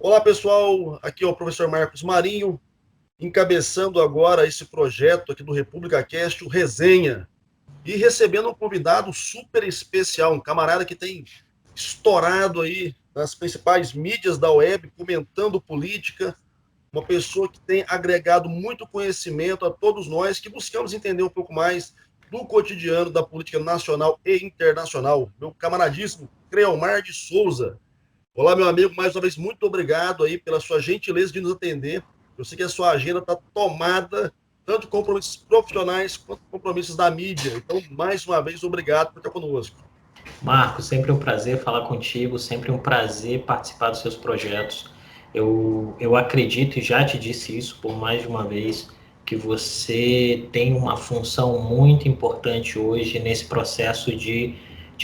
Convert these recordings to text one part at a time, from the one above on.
Olá, pessoal. Aqui é o professor Marcos Marinho, encabeçando agora esse projeto aqui do República Cast, o Resenha, e recebendo um convidado super especial, um camarada que tem estourado aí nas principais mídias da web, comentando política, uma pessoa que tem agregado muito conhecimento a todos nós que buscamos entender um pouco mais do cotidiano da política nacional e internacional. Meu camaradíssimo Creomar de Souza. Olá, meu amigo, mais uma vez, muito obrigado aí pela sua gentileza de nos atender. Eu sei que a sua agenda está tomada, tanto compromissos profissionais quanto compromissos da mídia. Então, mais uma vez, obrigado por estar conosco. Marco, sempre um prazer falar contigo, sempre um prazer participar dos seus projetos. Eu acredito, e já te disse isso por mais de uma vez, que você tem uma função muito importante hoje nesse processo de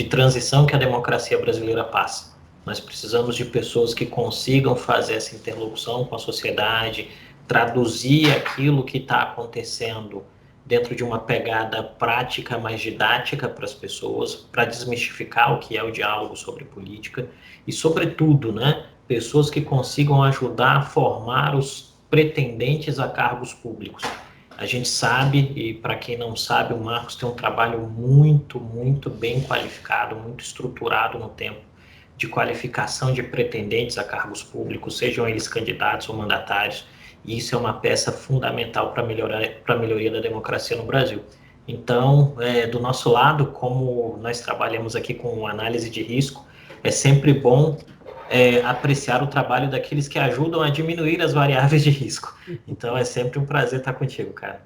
transição que a democracia brasileira passa. Nós precisamos de pessoas que consigam fazer essa interlocução com a sociedade, traduzir aquilo que está acontecendo dentro de uma pegada prática, mais didática para as pessoas, para desmistificar o que é o diálogo sobre política e, sobretudo, né, pessoas que consigam ajudar a formar os pretendentes a cargos públicos. A gente sabe, e para quem não sabe, o Marcos tem um trabalho muito bem qualificado, muito estruturado no tempo, de qualificação de pretendentes a cargos públicos, sejam eles candidatos ou mandatários, e isso é uma peça fundamental para a melhoria da democracia no Brasil. Então, do nosso lado, como nós trabalhamos aqui com análise de risco, é sempre bom apreciar o trabalho daqueles que ajudam a diminuir as variáveis de risco. Então, é sempre um prazer estar contigo, cara.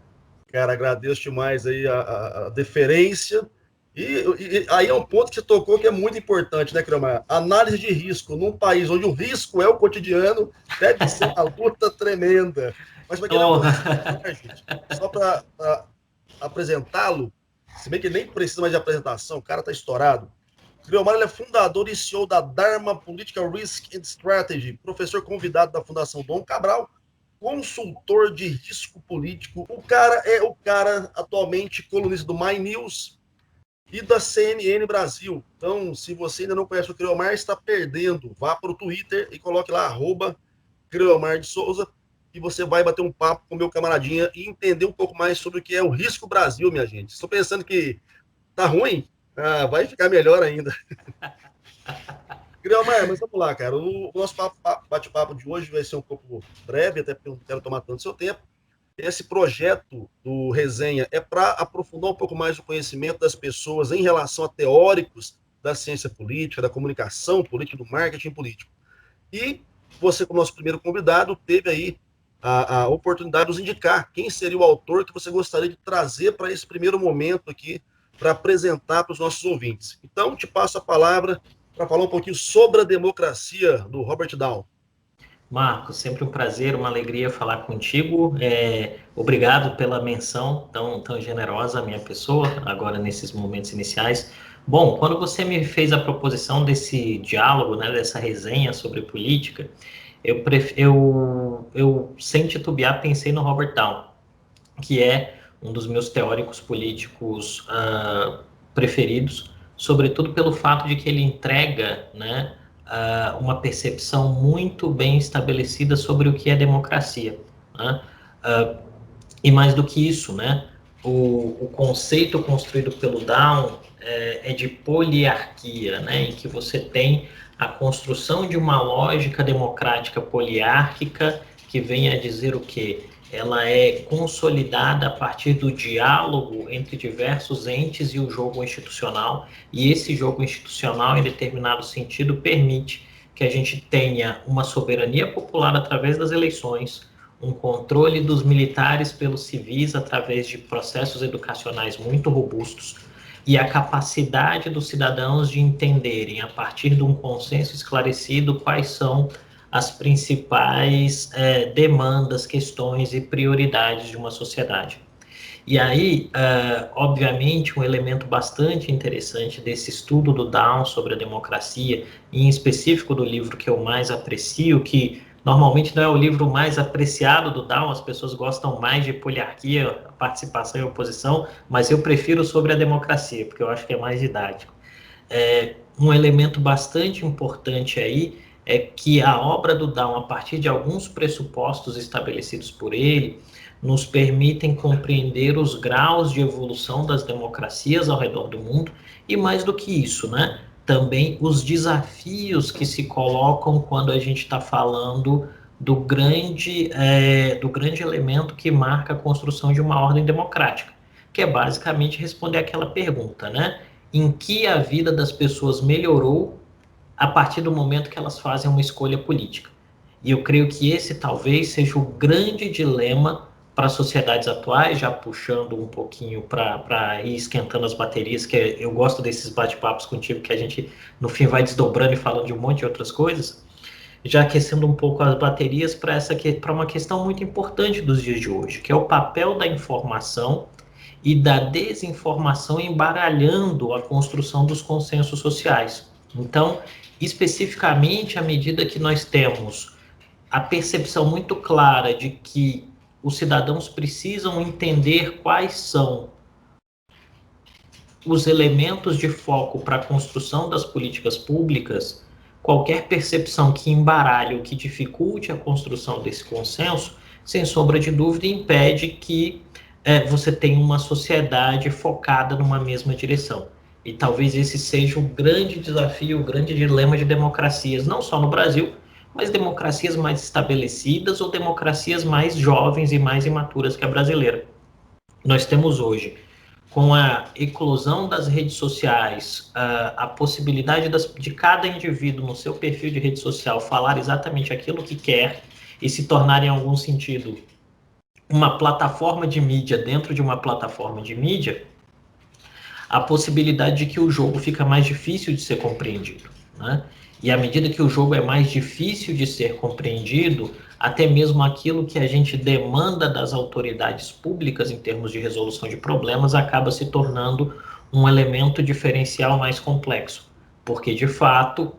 Cara, agradeço demais aí a deferência. E aí é um ponto que você tocou que é muito importante, né, Cromar? Análise de risco. Num país onde o risco é o cotidiano, deve ser uma luta tremenda. Mas para quem não Oh. conhece, gente, só para apresentá-lo, se bem que nem precisa mais de apresentação, o cara está estourado. Criomar é fundador e CEO da Dharma Political Risk and Strategy, professor convidado da Fundação Dom Cabral, consultor de risco político. O cara é o cara atualmente colunista do My News e da CNN Brasil. Então, se você ainda não conhece o Criomar, está perdendo. Vá para o Twitter e coloque lá, @Criomar de Souza, e você vai bater um papo com o meu camaradinha e entender um pouco mais sobre o que é o Risco Brasil, minha gente. Estou pensando que tá ruim? Vai ficar melhor ainda. Griomar, mas vamos lá, cara. O nosso bate-papo de hoje vai ser um pouco breve, até porque eu não quero tomar tanto seu tempo. Esse projeto do Resenha é para aprofundar um pouco mais o conhecimento das pessoas em relação a teóricos da ciência política, da comunicação política, do marketing político. E você, como nosso primeiro convidado, teve aí a oportunidade de nos indicar quem seria o autor que você gostaria de trazer para esse primeiro momento aqui, para apresentar para os nossos ouvintes. Então, te passo a palavra para falar um pouquinho sobre a democracia do Robert Down. Marcos, sempre um prazer, uma alegria falar contigo. Obrigado pela menção tão generosa à minha pessoa, agora nesses momentos iniciais. Bom, quando você me fez a proposição desse diálogo, né, dessa resenha sobre política, eu sem titubear, pensei no Robert Down, que é um dos meus teóricos políticos preferidos, sobretudo pelo fato de que ele entrega, né, uma percepção muito bem estabelecida sobre o que é democracia, né? E mais do que isso, né, o conceito construído pelo Down é de poliarquia, né, em que você tem a construção de uma lógica democrática poliárquica que vem a dizer o quê? Ela é consolidada a partir do diálogo entre diversos entes e o jogo institucional, e esse jogo institucional, em determinado sentido, permite que a gente tenha uma soberania popular através das eleições, um controle dos militares pelos civis através de processos educacionais muito robustos, e a capacidade dos cidadãos de entenderem, a partir de um consenso esclarecido, quais são as principais demandas, questões e prioridades de uma sociedade. E aí, obviamente, um elemento bastante interessante desse estudo do Down sobre a democracia, e em específico do livro que eu mais aprecio, que normalmente não é o livro mais apreciado do Down, as pessoas gostam mais de poliarquia, participação e oposição, mas eu prefiro sobre a democracia, porque eu acho que é mais didático. Um elemento bastante importante aí é que a obra do Down, a partir de alguns pressupostos estabelecidos por ele, nos permitem compreender os graus de evolução das democracias ao redor do mundo e, mais do que isso, né, também os desafios que se colocam quando a gente está falando do grande elemento que marca a construção de uma ordem democrática, que é basicamente responder aquela pergunta, né? Em que a vida das pessoas melhorou a partir do momento que elas fazem uma escolha política. E eu creio que esse talvez seja o grande dilema para as sociedades atuais, já puxando um pouquinho para ir esquentando as baterias, que eu gosto desses bate-papos contigo, que a gente, no fim, vai desdobrando e falando de um monte de outras coisas, já aquecendo um pouco as baterias para uma questão muito importante dos dias de hoje, que é o papel da informação e da desinformação embaralhando a construção dos consensos sociais. Então, especificamente, à medida que nós temos a percepção muito clara de que os cidadãos precisam entender quais são os elementos de foco para a construção das políticas públicas, qualquer percepção que embaralhe ou que dificulte a construção desse consenso, sem sombra de dúvida, impede que você tenha uma sociedade focada numa mesma direção. E talvez esse seja o grande desafio, o grande dilema de democracias, não só no Brasil, mas democracias mais estabelecidas ou democracias mais jovens e mais imaturas que a brasileira. Nós temos hoje, com a eclosão das redes sociais, a possibilidade de cada indivíduo no seu perfil de rede social falar exatamente aquilo que quer e se tornar, em algum sentido, uma plataforma de mídia dentro de uma plataforma de mídia, a possibilidade de que o jogo fica mais difícil de ser compreendido, né? E à medida que o jogo é mais difícil de ser compreendido, até mesmo aquilo que a gente demanda das autoridades públicas em termos de resolução de problemas acaba se tornando um elemento diferencial mais complexo, porque de fato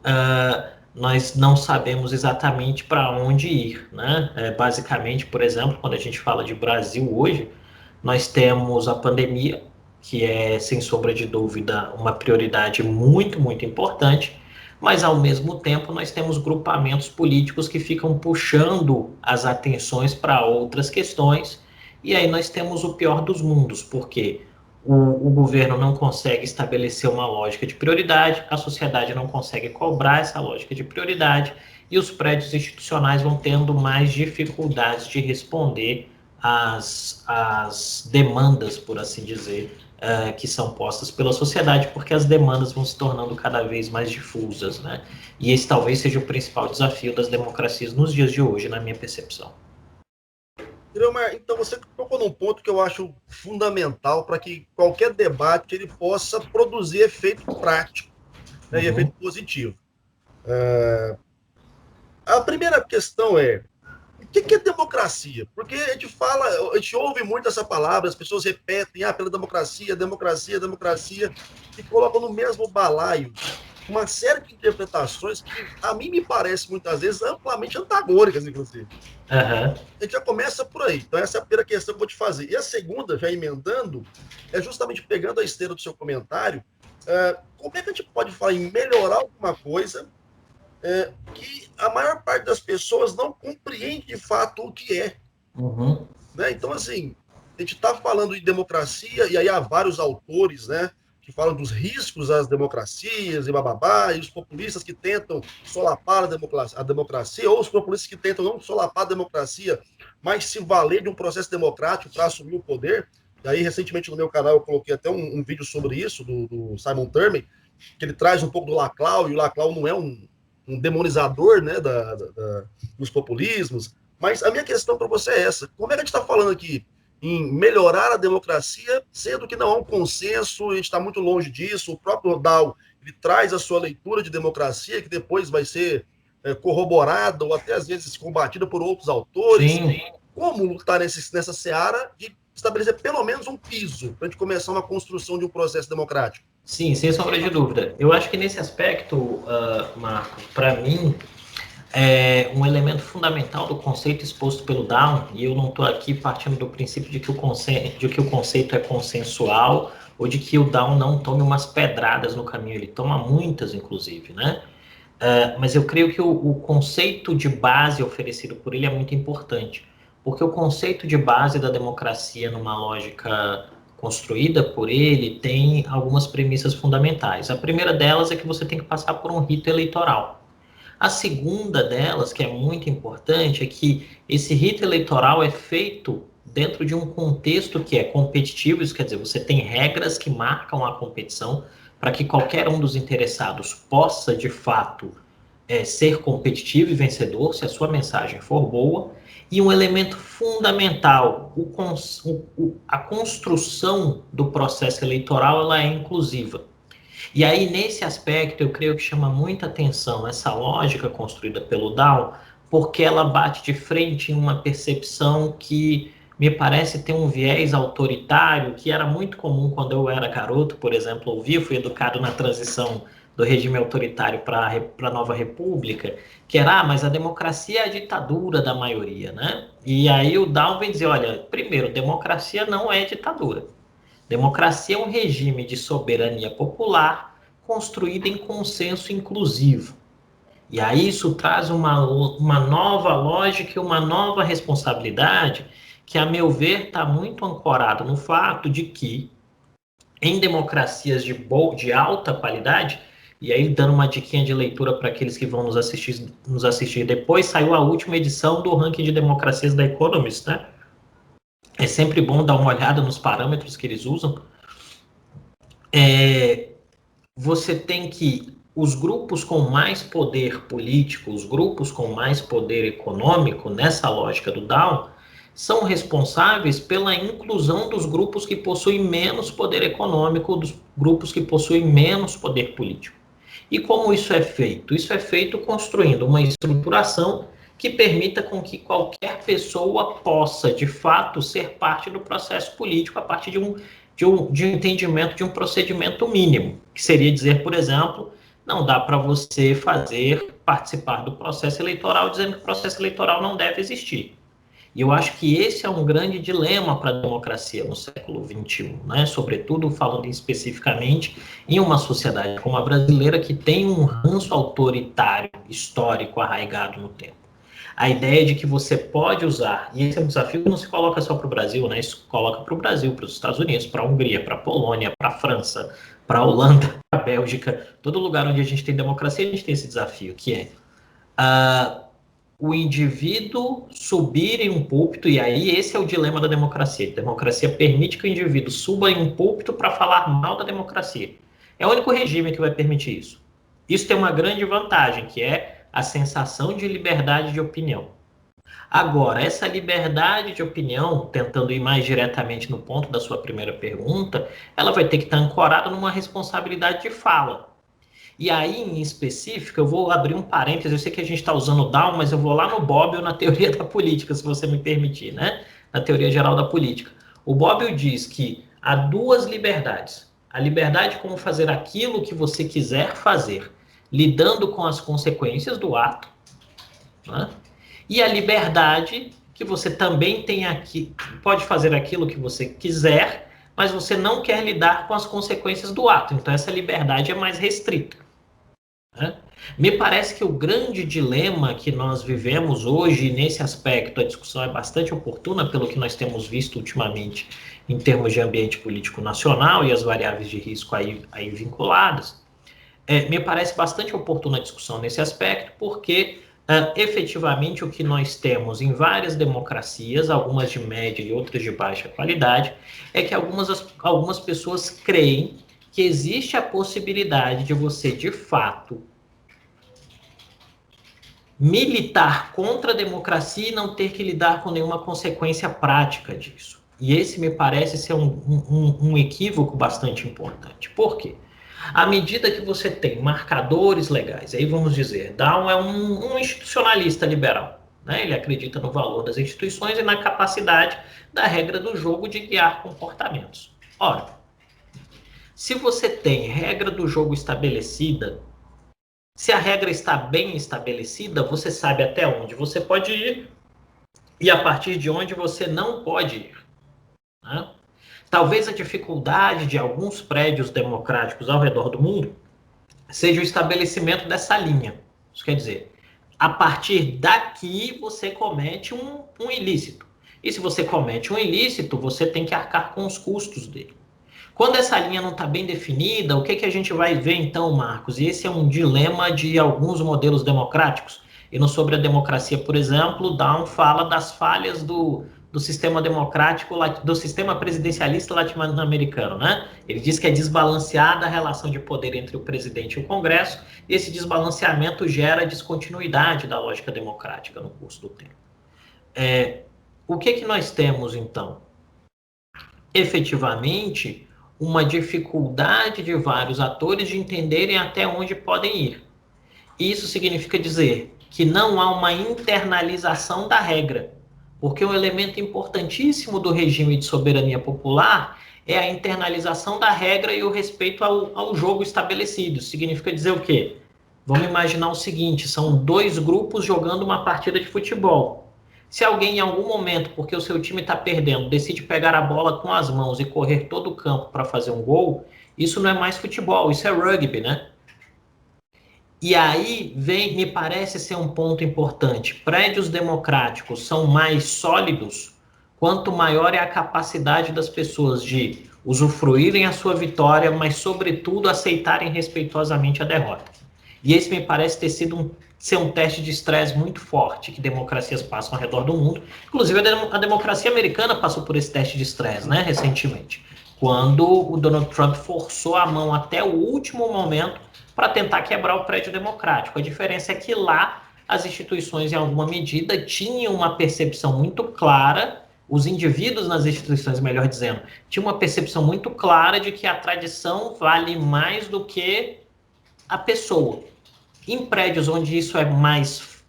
nós não sabemos exatamente para onde ir, né? Basicamente, por exemplo, quando a gente fala de Brasil hoje, nós temos a pandemia, que é, sem sombra de dúvida, uma prioridade muito, muito importante, mas, ao mesmo tempo, nós temos grupamentos políticos que ficam puxando as atenções para outras questões, e aí nós temos o pior dos mundos, porque o governo não consegue estabelecer uma lógica de prioridade, a sociedade não consegue cobrar essa lógica de prioridade, e os prédios institucionais vão tendo mais dificuldades de responder às demandas, por assim dizer, que são postas pela sociedade, porque as demandas vão se tornando cada vez mais difusas, né? E esse talvez seja o principal desafio das democracias nos dias de hoje, na minha percepção. Então você tocou num ponto que eu acho fundamental para que qualquer debate ele possa produzir efeito prático, né, e efeito positivo. A primeira questão é: o que é democracia? Porque a gente ouve muito essa palavra, as pessoas repetem, pela democracia, democracia, democracia, e colocam no mesmo balaio uma série de interpretações que, a mim, me parece, muitas vezes, amplamente antagônicas, inclusive. A gente já começa por aí. Então, essa é a primeira questão que eu vou te fazer. E a segunda, já emendando, é justamente pegando a esteira do seu comentário, como é que a gente pode falar em melhorar alguma coisa que a maior parte das pessoas não compreende de fato o que é. Né? Então, assim, a gente está falando de democracia, e aí há vários autores, né, que falam dos riscos às democracias e bababá, e os populistas que tentam solapar a democracia, ou os populistas que tentam não solapar a democracia, mas se valer de um processo democrático para assumir o poder. E aí, recentemente, no meu canal, eu coloquei até um vídeo sobre isso, do Simon Turney, que ele traz um pouco do Laclau, e o Laclau não é um demonizador, né, dos populismos. Mas a minha questão para você é essa: como é que a gente está falando aqui em melhorar a democracia, sendo que não há um consenso, a gente está muito longe disso? O próprio Dow, ele traz a sua leitura de democracia, que depois vai ser corroborada ou até às vezes combatida por outros autores. Sim. Como lutar nessa seara de estabelecer pelo menos um piso para a gente começar uma construção de um processo democrático? Sim, sem sombra de dúvida. Eu acho que nesse aspecto, Marco, para mim, um elemento fundamental do conceito exposto pelo Down, e eu não estou aqui partindo do princípio de que o conceito é consensual, ou de que o Down não tome umas pedradas no caminho, ele toma muitas, inclusive, né? Mas eu creio que o conceito de base oferecido por ele é muito importante, porque o conceito de base da democracia, numa lógica construída por ele, tem algumas premissas fundamentais. A primeira delas é que você tem que passar por um rito eleitoral. A segunda delas, que é muito importante, é que esse rito eleitoral é feito dentro de um contexto que é competitivo, isso quer dizer, você tem regras que marcam a competição para que qualquer um dos interessados possa, de fato, ser competitivo e vencedor, se a sua mensagem for boa. E um elemento fundamental, a construção do processo eleitoral, ela é inclusiva. E aí, nesse aspecto, eu creio que chama muita atenção essa lógica construída pelo Dow, porque ela bate de frente em uma percepção que me parece ter um viés autoritário, que era muito comum quando eu era garoto, por exemplo, ouvir, fui educado na transição do regime autoritário para a nova república, que era, mas a democracia é a ditadura da maioria, né? E aí o Dow vem dizer, olha, primeiro, democracia não é ditadura. Democracia é um regime de soberania popular construído em consenso inclusivo. E aí isso traz uma nova lógica e uma nova responsabilidade que, a meu ver, está muito ancorado no fato de que, em democracias de alta qualidade, e aí dando uma diquinha de leitura para aqueles que vão nos assistir depois, saiu a última edição do ranking de democracias da Economist, né? É sempre bom dar uma olhada nos parâmetros que eles usam. Você tem que os grupos com mais poder político, os grupos com mais poder econômico, nessa lógica do Dow, são responsáveis pela inclusão dos grupos que possuem menos poder econômico, dos grupos que possuem menos poder político. E como isso é feito? Isso é feito construindo uma estruturação que permita com que qualquer pessoa possa, de fato, ser parte do processo político a partir de um entendimento de um procedimento mínimo, que seria dizer, por exemplo, não dá para você participar do processo eleitoral dizendo que o processo eleitoral não deve existir. E eu acho que esse é um grande dilema para a democracia no século XXI, né? Sobretudo falando especificamente em uma sociedade como a brasileira, que tem um ranço autoritário histórico arraigado no tempo. A ideia de que você pode usar, e esse é um desafio que não se coloca só para o Brasil, né? Isso coloca para o Brasil, para os Estados Unidos, para a Hungria, para a Polônia, para a França, para a Holanda, para a Bélgica, todo lugar onde a gente tem democracia, a gente tem esse desafio, que é o indivíduo subir em um púlpito, e aí esse é o dilema da democracia. A democracia permite que o indivíduo suba em um púlpito para falar mal da democracia. É o único regime que vai permitir isso. Isso tem uma grande vantagem, que é a sensação de liberdade de opinião. Agora, essa liberdade de opinião, tentando ir mais diretamente no ponto da sua primeira pergunta, ela vai ter que estar ancorada numa responsabilidade de fala. E aí, em específico, eu vou abrir um parênteses, eu sei que a gente está usando o Down, mas eu vou lá no Bobbio na teoria da política, se você me permitir, né? Na teoria geral da política. O Bobbio diz que há duas liberdades. A liberdade como fazer aquilo que você quiser fazer, lidando com as consequências do ato, né? E a liberdade que você também tem aqui, pode fazer aquilo que você quiser, mas você não quer lidar com as consequências do ato. Então, essa liberdade é mais restrita. Né? Me parece que o grande dilema que nós vivemos hoje, nesse aspecto, a discussão é bastante oportuna, pelo que nós temos visto ultimamente em termos de ambiente político nacional e as variáveis de risco aí vinculadas. Me parece bastante oportuna a discussão nesse aspecto, porque efetivamente o que nós temos em várias democracias, algumas de média e outras de baixa qualidade, é que algumas pessoas creem que existe a possibilidade de você, de fato, militar contra a democracia e não ter que lidar com nenhuma consequência prática disso. E esse me parece ser um equívoco bastante importante. Por quê? À medida que você tem marcadores legais, aí vamos dizer, Down é um institucionalista liberal, né? Ele acredita no valor das instituições e na capacidade da regra do jogo de guiar comportamentos. Ora, se você tem regra do jogo estabelecida, se a regra está bem estabelecida, você sabe até onde você pode ir e a partir de onde você não pode ir. Né? Talvez a dificuldade de alguns prédios democráticos ao redor do mundo seja o estabelecimento dessa linha. Isso quer dizer, a partir daqui você comete um ilícito. E se você comete um ilícito, você tem que arcar com os custos dele. Quando essa linha não está bem definida, o que a gente vai ver então, Marcos? E esse é um dilema de alguns modelos democráticos. E no Sobre a Democracia, por exemplo, Down fala das falhas do sistema democrático, do sistema presidencialista latino-americano, né? Ele diz que é desbalanceada a relação de poder entre o presidente e o Congresso, e esse desbalanceamento gera descontinuidade da lógica democrática no curso do tempo. O que nós temos, então? Efetivamente, uma dificuldade de vários atores de entenderem até onde podem ir. Isso significa dizer que não há uma internalização da regra, porque um elemento importantíssimo do regime de soberania popular é a internalização da regra e o respeito ao jogo estabelecido. Significa dizer o quê? Vamos imaginar o seguinte, são dois grupos jogando uma partida de futebol. Se alguém em algum momento, porque o seu time está perdendo, decide pegar a bola com as mãos e correr todo o campo para fazer um gol, isso não é mais futebol, isso é rugby, né? E aí me parece ser um ponto importante. Prédios democráticos são mais sólidos quanto maior é a capacidade das pessoas de usufruírem a sua vitória, mas sobretudo aceitarem respeitosamente a derrota. E esse me parece ter sido ser um teste de estresse muito forte que democracias passam ao redor do mundo. Inclusive, a democracia americana passou por esse teste de estresse, né, recentemente, quando o Donald Trump forçou a mão até o último momento para tentar quebrar o prédio democrático. A diferença é que lá as instituições, em alguma medida, tinham uma percepção muito clara, os indivíduos nas instituições, melhor dizendo, tinham uma percepção muito clara de que a tradição vale mais do que a pessoa. Em prédios onde isso é mais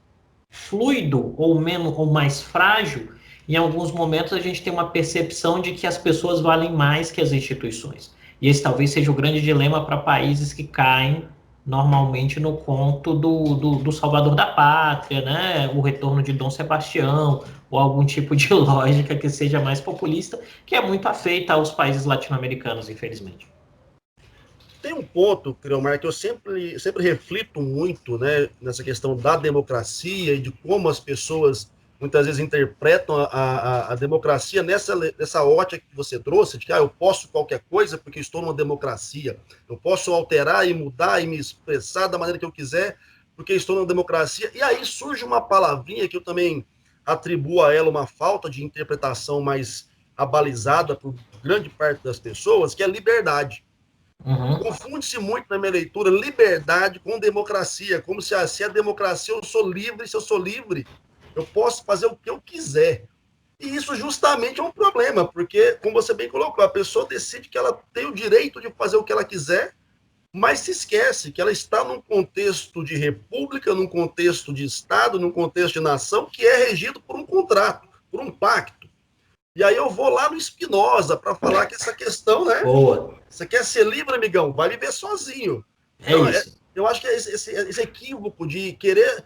fluido ou mais frágil, em alguns momentos a gente tem uma percepção de que as pessoas valem mais que as instituições. E esse talvez seja o grande dilema para países que caem normalmente no conto do Salvador da Pátria, né? O retorno de Dom Sebastião, ou algum tipo de lógica que seja mais populista, que é muito afeita aos países latino-americanos, infelizmente. Tem um ponto, Creomar, que eu sempre reflito muito, né, nessa questão da democracia e de como as pessoas muitas vezes interpretam a democracia nessa ótica que você trouxe, de que eu posso qualquer coisa porque estou numa democracia, eu posso alterar e mudar e me expressar da maneira que eu quiser porque estou numa democracia. E aí surge uma palavrinha que eu também atribuo a ela uma falta de interpretação mais abalizada por grande parte das pessoas, que é liberdade. Uhum. Confunde-se muito na minha leitura liberdade com democracia, como se a democracia eu sou livre, se eu sou livre, eu posso fazer o que eu quiser. E isso justamente é um problema, porque, como você bem colocou, a pessoa decide que ela tem o direito de fazer o que ela quiser, mas se esquece que ela está num contexto de república, num contexto de Estado, num contexto de nação, que é regido por um contrato, por um pacto. E aí eu vou lá no Spinoza para falar que essa questão, né? Boa. Você quer ser livre, amigão? Vai viver sozinho. Então, isso. Eu acho que esse equívoco de querer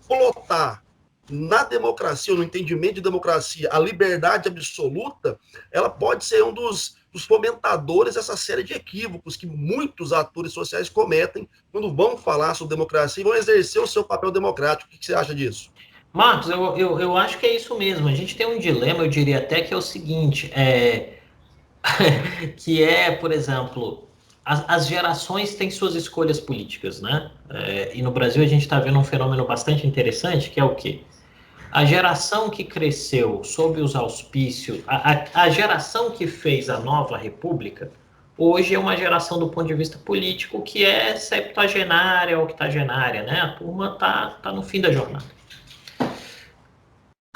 plotar na democracia, no entendimento de democracia, a liberdade absoluta, ela pode ser um dos fomentadores dessa série de equívocos que muitos atores sociais cometem quando vão falar sobre democracia e vão exercer o seu papel democrático. O que você acha disso? Marcos, eu acho que é isso mesmo. A gente tem um dilema, eu diria até que é o seguinte, que é, por exemplo, as gerações têm suas escolhas políticas, né? E no Brasil a gente está vendo um fenômeno bastante interessante, que é o quê? A geração que cresceu sob os auspícios, a geração que fez a nova república, hoje é uma geração do ponto de vista político que é septuagenária ou octogenária, né? A turma tá no fim da jornada.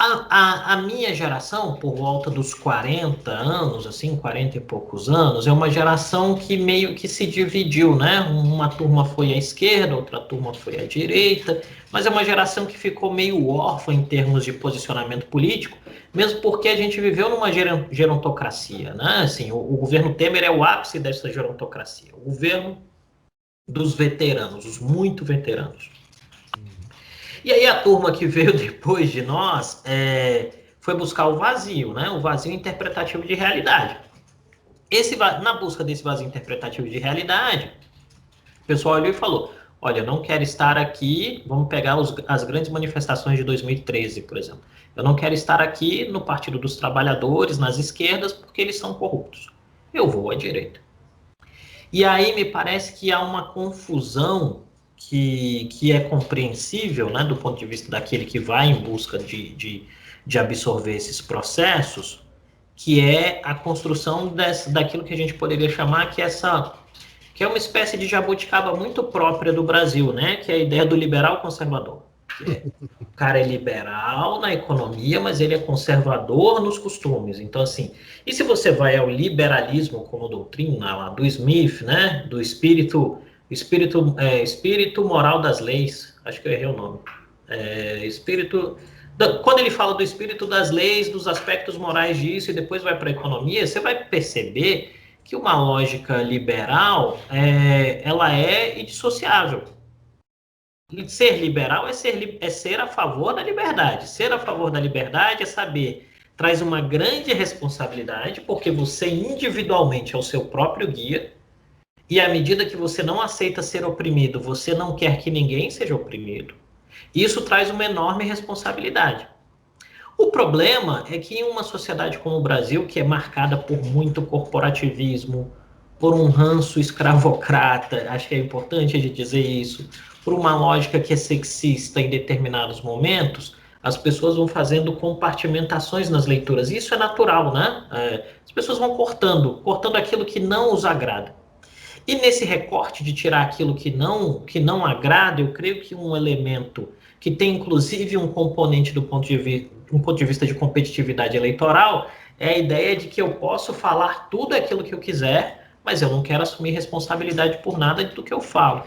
A minha geração, por volta dos 40 anos, assim, 40 e poucos anos, é uma geração que meio que se dividiu, né? Uma turma foi à esquerda, outra turma foi à direita, mas é uma geração que ficou meio órfã em termos de posicionamento político, mesmo porque a gente viveu numa gerontocracia, né? Assim, o governo Temer é o ápice dessa gerontocracia, o governo dos veteranos, os muito veteranos. E aí a turma que veio depois de nós foi buscar o vazio, né? O vazio interpretativo de realidade. Na busca desse vazio interpretativo de realidade, o pessoal olhou e falou, olha, eu não quero estar aqui, vamos pegar as grandes manifestações de 2013, por exemplo. Eu não quero estar aqui no Partido dos Trabalhadores, nas esquerdas, porque eles são corruptos. Eu vou à direita. E aí me parece que há uma confusão que é compreensível, né, do ponto de vista daquele que vai em busca de absorver esses processos, que é a construção daquilo que a gente poderia chamar que é uma espécie de jabuticaba muito própria do Brasil, né, que é a ideia do liberal conservador. O cara é liberal na economia, mas ele é conservador nos costumes. Então, assim, e se você vai ao liberalismo como doutrina lá do Smith, né, do espírito moral das leis, acho que eu errei o nome, quando ele fala do espírito das leis, dos aspectos morais disso e depois vai para a economia, você vai perceber que uma lógica liberal ela é indissociável. Ser liberal é ser a favor da liberdade. Ser a favor da liberdade é saber, traz uma grande responsabilidade, porque você individualmente é o seu próprio guia, e à medida que você não aceita ser oprimido, você não quer que ninguém seja oprimido. Isso traz uma enorme responsabilidade. O problema é que em uma sociedade como o Brasil, que é marcada por muito corporativismo, por um ranço escravocrata, acho que é importante a gente dizer isso, por uma lógica que é sexista em determinados momentos, as pessoas vão fazendo compartimentações nas leituras. Isso é natural, né? As pessoas vão cortando aquilo que não os agrada. E nesse recorte de tirar aquilo que não agrada, eu creio que um elemento que tem inclusive um componente do ponto de vista de competitividade eleitoral é a ideia de que eu posso falar tudo aquilo que eu quiser, mas eu não quero assumir responsabilidade por nada do que eu falo.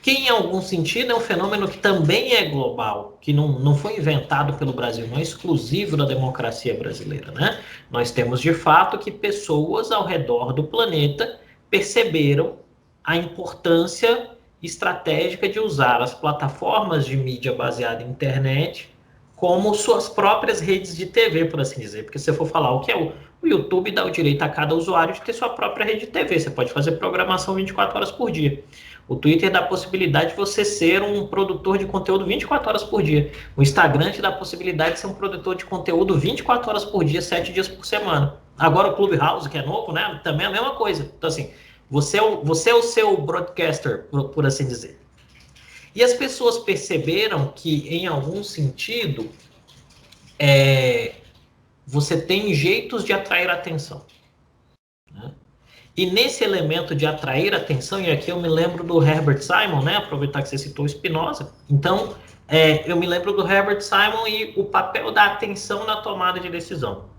Que em algum sentido é um fenômeno que também é global, que não foi inventado pelo Brasil, não é exclusivo da democracia brasileira, né? Nós temos de fato que pessoas ao redor do planeta perceberam a importância estratégica de usar as plataformas de mídia baseada em internet como suas próprias redes de TV, por assim dizer. Porque se você for falar o que é o YouTube, dá o direito a cada usuário de ter sua própria rede de TV. Você pode fazer programação 24 horas por dia. O Twitter dá a possibilidade de você ser um produtor de conteúdo 24 horas por dia. O Instagram te dá a possibilidade de ser um produtor de conteúdo 24 horas por dia, 7 dias por semana. Agora o Clubhouse, que é novo, né? Também é a mesma coisa. Então, assim, você é o seu broadcaster, por assim dizer. E as pessoas perceberam que, em algum sentido, você tem jeitos de atrair atenção. Né? E nesse elemento de atrair atenção, e aqui eu me lembro do Herbert Simon, né? Aproveitar que você citou Spinoza. Então, eu me lembro do Herbert Simon e o papel da atenção na tomada de decisão.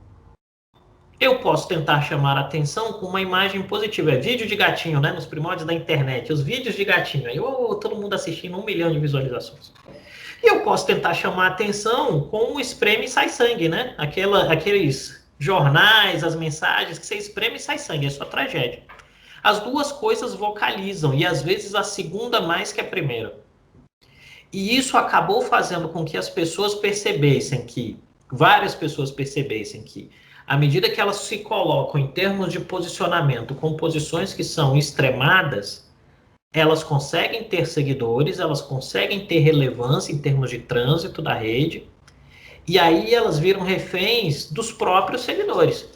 Eu posso tentar chamar a atenção com uma imagem positiva. É vídeo de gatinho, né? Nos primórdios da internet. Os vídeos de gatinho. Aí todo mundo assistindo 1 milhão de visualizações. E eu posso tentar chamar a atenção com um espreme e sai sangue, né? Aqueles jornais, as mensagens que você espreme e sai sangue. É só tragédia. As duas coisas vocalizam. E às vezes a segunda mais que a primeira. E isso acabou fazendo com que as pessoas percebessem que... Várias pessoas percebessem que à medida que elas se colocam em termos de posicionamento com posições que são extremadas, elas conseguem ter seguidores, elas conseguem ter relevância em termos de trânsito da rede, e aí elas viram reféns dos próprios seguidores.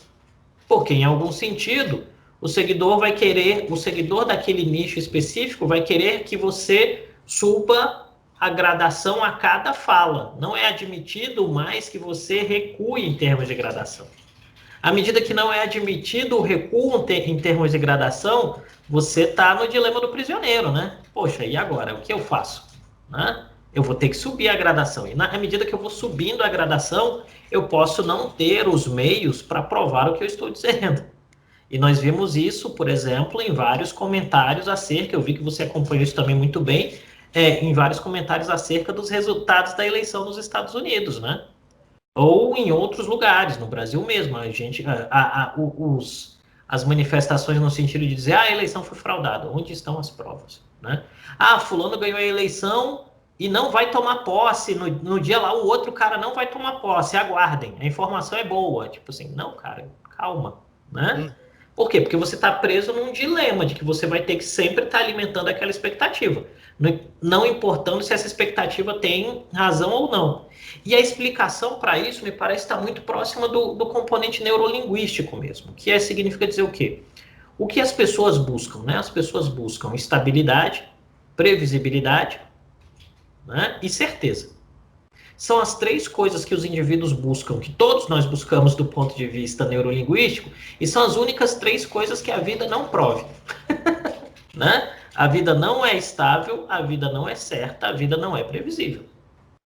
Porque, em algum sentido, o seguidor daquele nicho específico vai querer que você suba a gradação a cada fala. Não é admitido mais que você recue em termos de gradação. À medida que não é admitido o recuo em termos de gradação, você está no dilema do prisioneiro, né? Poxa, e agora? O que eu faço? Né? Eu vou ter que subir a gradação. E à medida que eu vou subindo a gradação, eu posso não ter os meios para provar o que eu estou dizendo. E nós vimos isso, por exemplo, em vários comentários acerca, eu vi que você acompanhou isso também muito bem, em vários comentários acerca dos resultados da eleição nos Estados Unidos, né? Ou em outros lugares, no Brasil mesmo. As manifestações no sentido de dizer a eleição foi fraudada. Onde estão as provas? Né? Fulano ganhou a eleição e não vai tomar posse. No dia lá, o outro cara não vai tomar posse. Aguardem, a informação é boa. Tipo assim, não, cara, calma. Né? Por quê? Porque você está preso num dilema de que você vai ter que sempre estar alimentando aquela expectativa. não importando se essa expectativa tem razão ou não. E a explicação para isso me parece estar muito próxima do componente neurolinguístico mesmo, que significa dizer o quê? O que as pessoas buscam, né? As pessoas buscam estabilidade, previsibilidade, né? E certeza. São as três coisas que os indivíduos buscam, que todos nós buscamos do ponto de vista neurolinguístico, e são as únicas três coisas que a vida não prove. Né? A vida não é estável, a vida não é certa, a vida não é previsível.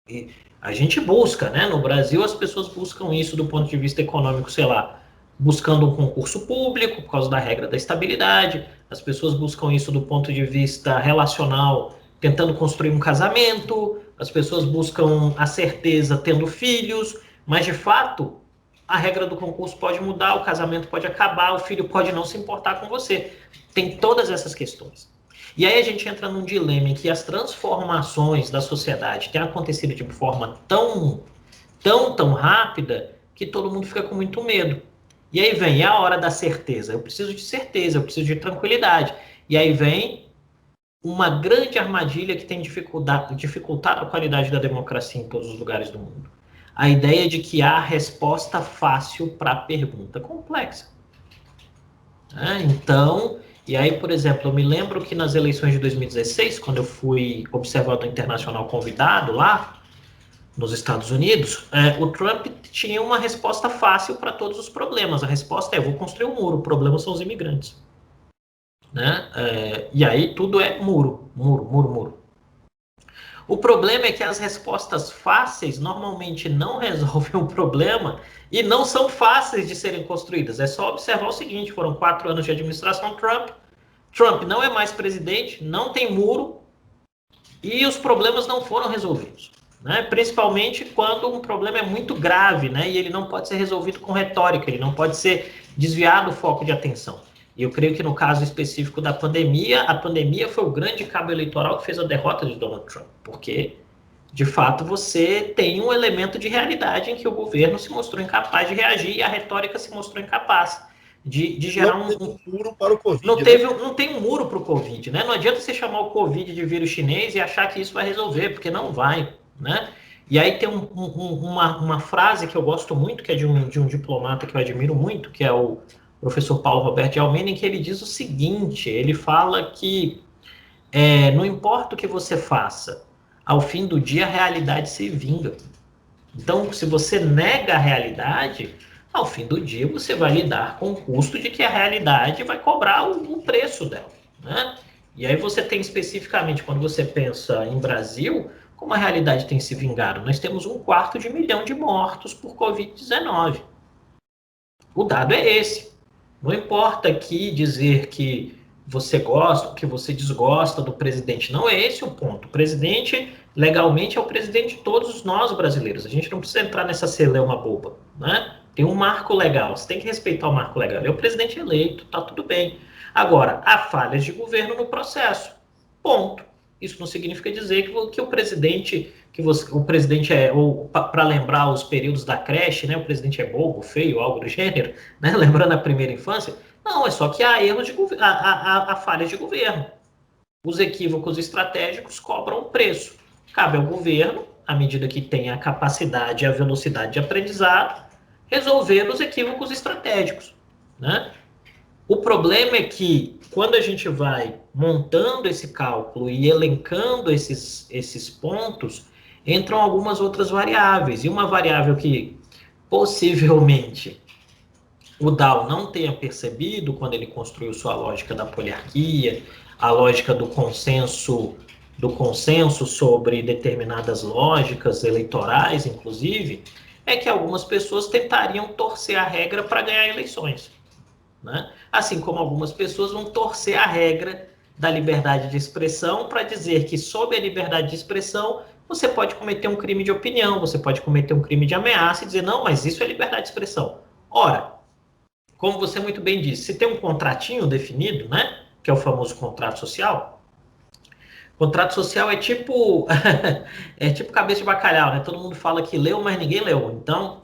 E a gente busca, né? No Brasil, as pessoas buscam isso do ponto de vista econômico, sei lá, buscando um concurso público por causa da regra da estabilidade, as pessoas buscam isso do ponto de vista relacional, tentando construir um casamento, as pessoas buscam a certeza tendo filhos, mas de fato a regra do concurso pode mudar, o casamento pode acabar, o filho pode não se importar com você. Tem todas essas questões. E aí a gente entra num dilema em que as transformações da sociedade têm acontecido de forma tão rápida que todo mundo fica com muito medo. E aí vem a hora da certeza. Eu preciso de certeza, eu preciso de tranquilidade. E aí vem uma grande armadilha que tem dificultado a qualidade da democracia em todos os lugares do mundo. A ideia de que há resposta fácil para a pergunta complexa. Então, e aí, por exemplo, eu me lembro que nas eleições de 2016, quando eu fui observador internacional convidado lá, nos Estados Unidos, o Trump tinha uma resposta fácil para todos os problemas. A resposta é: eu vou construir um muro, o problema são os imigrantes. Né? E aí tudo é muro. O problema é que as respostas fáceis normalmente não resolvem o problema e não são fáceis de serem construídas. É só observar o seguinte: foram 4 anos de administração Trump. Trump não é mais presidente, não tem muro e os problemas não foram resolvidos. Né? Principalmente quando um problema é muito grave, né? E ele não pode ser resolvido com retórica, ele não pode ser desviado o foco de atenção. E eu creio que no caso específico da pandemia, a pandemia foi o grande cabo eleitoral que fez a derrota de Donald Trump, porque, de fato, você tem um elemento de realidade em que o governo se mostrou incapaz de reagir e a retórica se mostrou incapaz de gerar um muro para o Covid. Não tem um muro para o Covid, né? Não adianta você chamar o Covid de vírus chinês e achar que isso vai resolver, porque não vai, né? E aí tem uma frase que eu gosto muito, que é de um diplomata que eu admiro muito, que é o professor Paulo Roberto de Almeida, em que ele diz o seguinte: ele fala que não importa o que você faça, ao fim do dia a realidade se vinga. Então, se você nega a realidade, ao fim do dia você vai lidar com o custo de que a realidade vai cobrar o preço dela, né? E aí você tem especificamente, quando você pensa em Brasil, como a realidade tem se vingado. Nós temos 1/4 milhão de mortos por Covid-19. O dado é esse. Não importa aqui dizer que você gosta, que você desgosta do presidente. Não é esse o ponto. O presidente, legalmente, é o presidente de todos nós brasileiros. A gente não precisa entrar nessa celeuma boba, né? Tem um marco legal. Você tem que respeitar o marco legal. Ele é o presidente eleito, tá tudo bem. Agora, há falhas de governo no processo. Ponto. Isso não significa dizer que o presidente, o presidente ou para lembrar os períodos da creche, né? O presidente é bobo, feio, algo do gênero, né? Lembrando a primeira infância. Não, é só que há erros de governo, há falhas de governo. Os equívocos estratégicos cobram um preço. Cabe ao governo, à medida que tem a capacidade e a velocidade de aprendizado, resolver os equívocos estratégicos, né? O problema é que, quando a gente vai montando esse cálculo e elencando esses pontos, entram algumas outras variáveis. E uma variável que, possivelmente, o Dow não tenha percebido quando ele construiu sua lógica da poliarquia, a lógica do consenso sobre determinadas lógicas eleitorais, inclusive, é que algumas pessoas tentariam torcer a regra para ganhar eleições. Né? Assim como algumas pessoas vão torcer a regra da liberdade de expressão para dizer que, sob a liberdade de expressão, você pode cometer um crime de opinião, você pode cometer um crime de ameaça e dizer: não, mas isso é liberdade de expressão. Ora, como você muito bem disse, se tem um contratinho definido, né, que é o famoso contrato social, contrato social é tipo cabeça de bacalhau, né? Todo mundo fala que leu, mas ninguém leu. Então,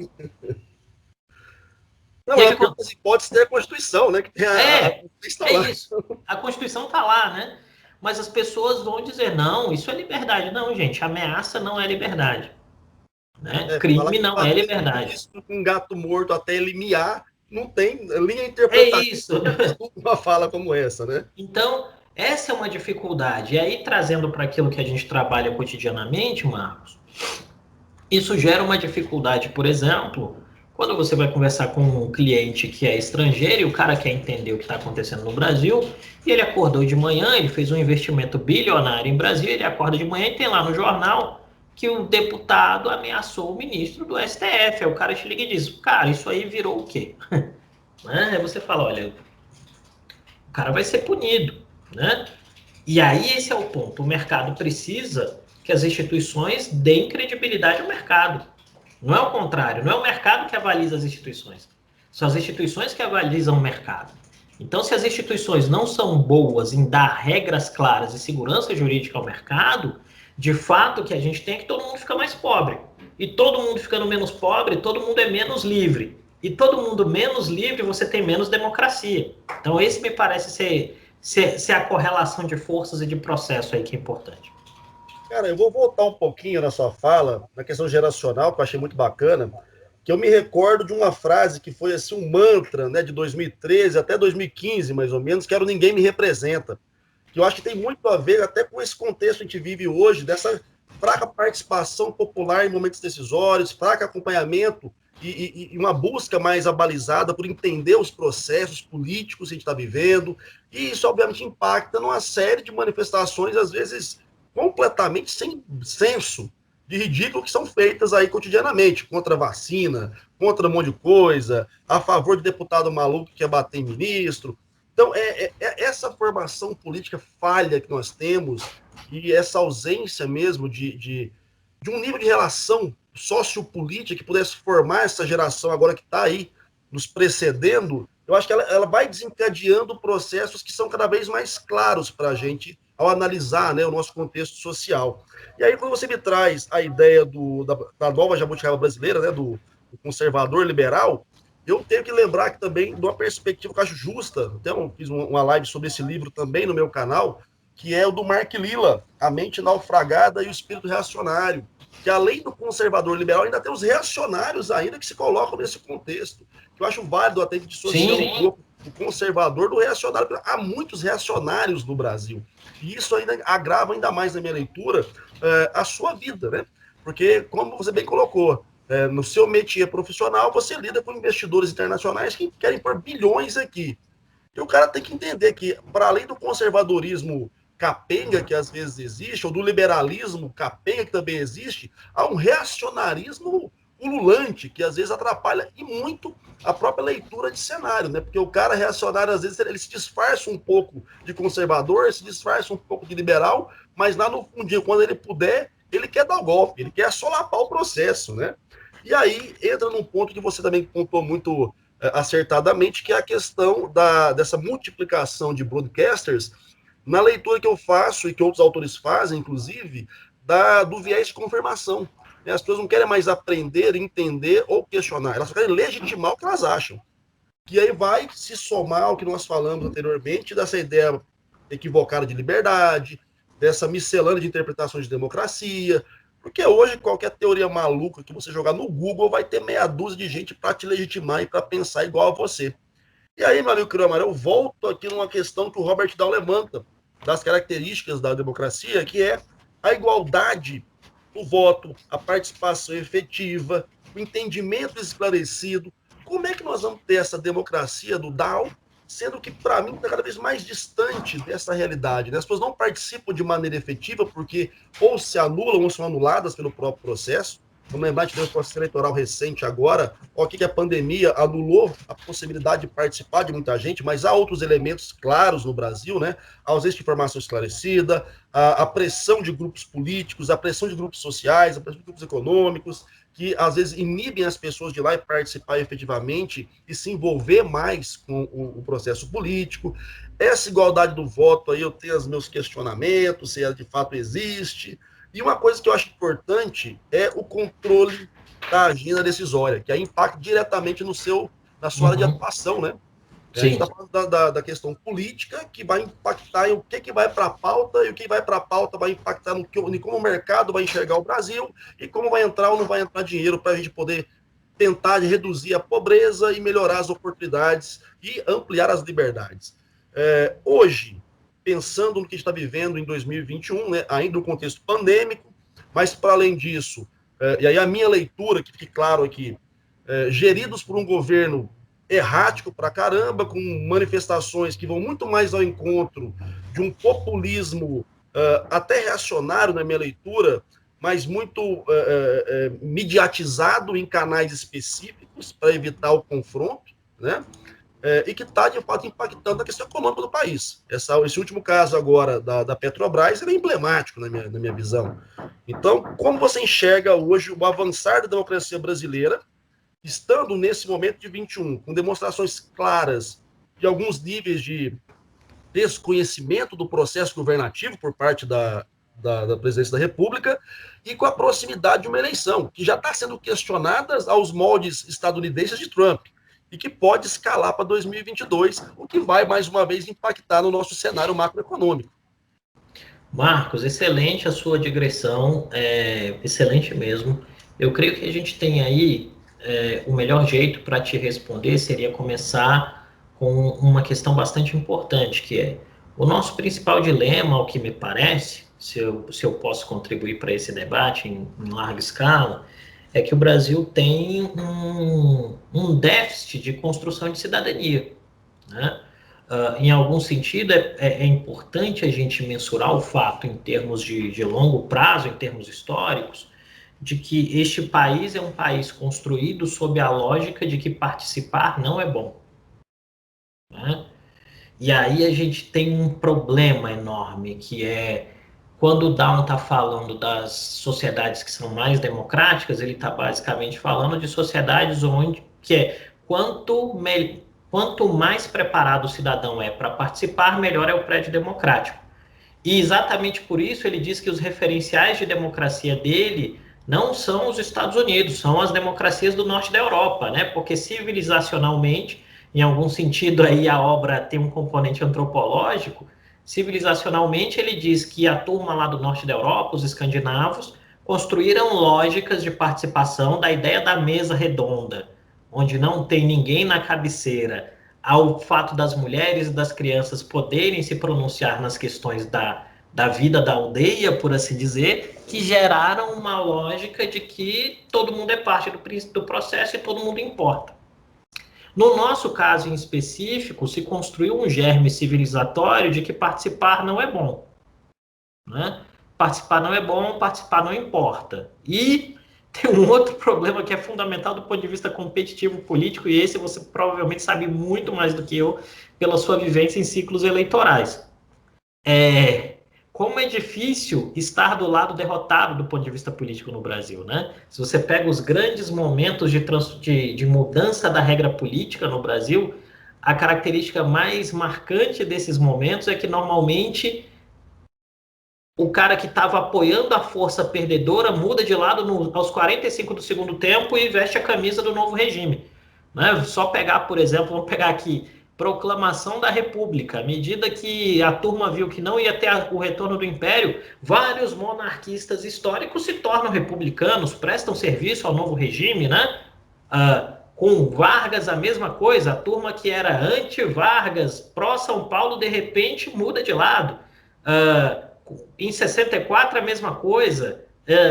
não, é porque as hipóteses tem a Constituição, né? Que tem é isso. A Constituição está lá, né? Mas as pessoas vão dizer, não, isso é liberdade. Não, gente, ameaça não é liberdade. Né? Falar Crime que não é bater no liberdade. ministro com um gato morto até ele miar, não tem linha É interpretativa isso. uma fala como essa, né? Então, essa é uma dificuldade. E aí, trazendo para aquilo que a gente trabalha cotidianamente, Marcos, isso gera uma dificuldade, por exemplo, quando você vai conversar com um cliente que é estrangeiro e o cara quer entender o que está acontecendo no Brasil, e ele acordou de manhã, ele fez um investimento bilionário em Brasil, ele acorda de manhã e tem lá no jornal que o deputado ameaçou o ministro do STF. Aí o cara te liga e diz, cara, isso aí virou o quê? Né? Aí você fala, olha, o cara vai ser punido, né? E aí esse é o ponto. O mercado precisa que as instituições deem credibilidade ao mercado. Não é o contrário, não é o mercado que avaliza as instituições. São as instituições que avalizam o mercado. Então, se as instituições não são boas em dar regras claras e segurança jurídica ao mercado, de fato o que a gente tem é que todo mundo fica mais pobre. E todo mundo ficando menos pobre, todo mundo é menos livre. E todo mundo menos livre, você tem menos democracia. Então, esse me parece ser a correlação de forças e de processo aí que é importante. Cara, eu vou voltar um pouquinho na sua fala, na questão geracional, que eu achei muito bacana, que eu me recordo de uma frase que foi assim um mantra, né, de 2013 até 2015, mais ou menos, que era o Ninguém Me Representa, que eu acho que tem muito a ver até com esse contexto que a gente vive hoje, dessa fraca participação popular em momentos decisórios, fraco acompanhamento e uma busca mais abalizada por entender os processos políticos que a gente está vivendo, e isso obviamente impacta numa série de manifestações, às vezes completamente sem senso de ridículo que são feitas aí cotidianamente, contra a vacina, contra um monte de coisa, a favor de deputado maluco que quer bater em ministro. Então, é essa formação política falha que nós temos e essa ausência mesmo de um nível de relação sociopolítica que pudesse formar essa geração agora que está aí nos precedendo, eu acho que ela vai desencadeando processos que são cada vez mais claros para a gente ao analisar, né, o nosso contexto social. E aí, quando você me traz a ideia da nova jabuticaba brasileira, né, do conservador liberal, eu tenho que lembrar que também, de uma perspectiva que eu acho justa, até fiz uma live sobre esse livro também no meu canal, que é o do Mark Lilla, A Mente Naufragada e o Espírito Reacionário, que além do conservador liberal, ainda tem os reacionários ainda que se colocam nesse contexto, que eu acho válido até dissociar um pouco o conservador do reacionário. Há muitos reacionários no Brasil, e isso ainda agrava ainda mais na minha leitura a sua vida, né? Porque, como você bem colocou, no seu métier profissional, você lida com investidores internacionais que querem pôr bilhões aqui. E o cara tem que entender que, para além do conservadorismo capenga que às vezes existe, ou do liberalismo capenga que também existe, há um reacionarismo ululante que às vezes atrapalha e muito a própria leitura de cenário, né? Porque o cara reacionário, às vezes, ele se disfarça um pouco de conservador, se disfarça um pouco de liberal, mas lá no fundinho, quando ele puder, ele quer dar o golpe, ele quer solapar o processo, né? E aí entra num ponto que você também pontuou muito acertadamente, que é a questão dessa multiplicação de broadcasters na leitura que eu faço e que outros autores fazem, inclusive, do viés de confirmação. As pessoas não querem mais aprender, entender ou questionar, elas só querem legitimar o que elas acham. Que aí vai se somar ao que nós falamos anteriormente, dessa ideia equivocada de liberdade, dessa miscelânea de interpretações de democracia, porque hoje qualquer teoria maluca que você jogar no Google vai ter meia dúzia de gente para te legitimar e para pensar igual a você. E aí, meu amigo Kramer, eu volto aqui numa questão que o Robert Dow levanta, das características da democracia, que é a igualdade do voto, a participação efetiva, o entendimento esclarecido. Como é que nós vamos ter essa democracia do Dow, sendo que, para mim, está cada vez mais distante dessa realidade, né? As pessoas não participam de maneira efetiva porque ou se anulam ou são anuladas pelo próprio processo. Vamos lembrar que teve um processo eleitoral recente agora, o que a pandemia anulou a possibilidade de participar de muita gente, mas há outros elementos claros no Brasil, né? A ausência de informação esclarecida, a pressão de grupos políticos, a pressão de grupos sociais, a pressão de grupos econômicos, que às vezes inibem as pessoas de ir lá e participar efetivamente e se envolver mais com o processo político. Essa igualdade do voto aí eu tenho os meus questionamentos, se ela de fato existe. E uma coisa que eu acho importante é o controle da agenda decisória, que aí impacta diretamente na sua área de atuação, né? A gente está falando da questão política, que vai impactar em o que vai para a pauta, e o que vai para a pauta vai impactar em como o mercado vai enxergar o Brasil e como vai entrar ou não vai entrar dinheiro para a gente poder tentar reduzir a pobreza e melhorar as oportunidades e ampliar as liberdades. Hoje, pensando no que está vivendo em 2021, né, ainda no contexto pandêmico, mas para além disso, e aí a minha leitura, que fique claro aqui, geridos por um governo errático pra caramba, com manifestações que vão muito mais ao encontro de um populismo até reacionário na minha leitura, mas muito mediatizado em canais específicos para evitar o confronto, né? E que está, de fato, impactando a questão econômica do país. Esse último caso agora da Petrobras é emblemático na minha visão. Então, como você enxerga hoje o avançar da democracia brasileira, estando nesse momento de 21, com demonstrações claras de alguns níveis de desconhecimento do processo governativo por parte da presidência da República e com a proximidade de uma eleição, que já está sendo questionada aos moldes estadunidenses de Trump e que pode escalar para 2022, o que vai, mais uma vez, impactar no nosso cenário macroeconômico. Marcos, excelente a sua digressão, excelente mesmo. Eu creio que a gente tem aí, o melhor jeito para te responder seria começar com uma questão bastante importante, que é o nosso principal dilema, ao que me parece, se eu posso contribuir para esse debate em larga escala, é que o Brasil tem um déficit de construção de cidadania, né? Em algum sentido, é importante a gente mensurar o fato em termos de longo prazo, em termos históricos, de que este país é um país construído sob a lógica de que participar não é bom, né? E aí a gente tem um problema enorme, que é quando o Down está falando das sociedades que são mais democráticas, ele está basicamente falando de sociedades onde quanto mais preparado o cidadão é para participar, melhor é o prédio democrático. E exatamente por isso ele diz que os referenciais de democracia dele não são os Estados Unidos, são as democracias do norte da Europa, né? Porque civilizacionalmente, em algum sentido aí a obra tem um componente antropológico, civilizacionalmente ele diz que a turma lá do norte da Europa, os escandinavos, construíram lógicas de participação da ideia da mesa redonda, onde não tem ninguém na cabeceira, ao fato das mulheres e das crianças poderem se pronunciar nas questões da vida da aldeia, por assim dizer, que geraram uma lógica de que todo mundo é parte do processo e todo mundo importa. No nosso caso em específico, se construiu um germe civilizatório de que participar não é bom, né? Participar não é bom, participar não importa. E tem um outro problema que é fundamental do ponto de vista competitivo político, e esse você provavelmente sabe muito mais do que eu pela sua vivência em ciclos eleitorais. Como é difícil estar do lado derrotado do ponto de vista político no Brasil, né? Se você pega os grandes momentos de mudança da regra política no Brasil, a característica mais marcante desses momentos é que normalmente o cara que estava apoiando a força perdedora muda de lado aos 45 do segundo tempo e veste a camisa do novo regime, né? Só pegar, por exemplo, vamos pegar aqui, proclamação da República, à medida que a turma viu que não ia ter o retorno do Império, vários monarquistas históricos se tornam republicanos, prestam serviço ao novo regime, né? Com Vargas a mesma coisa, a turma que era anti-Vargas, pró-São Paulo, de repente muda de lado. Em 64 a mesma coisa,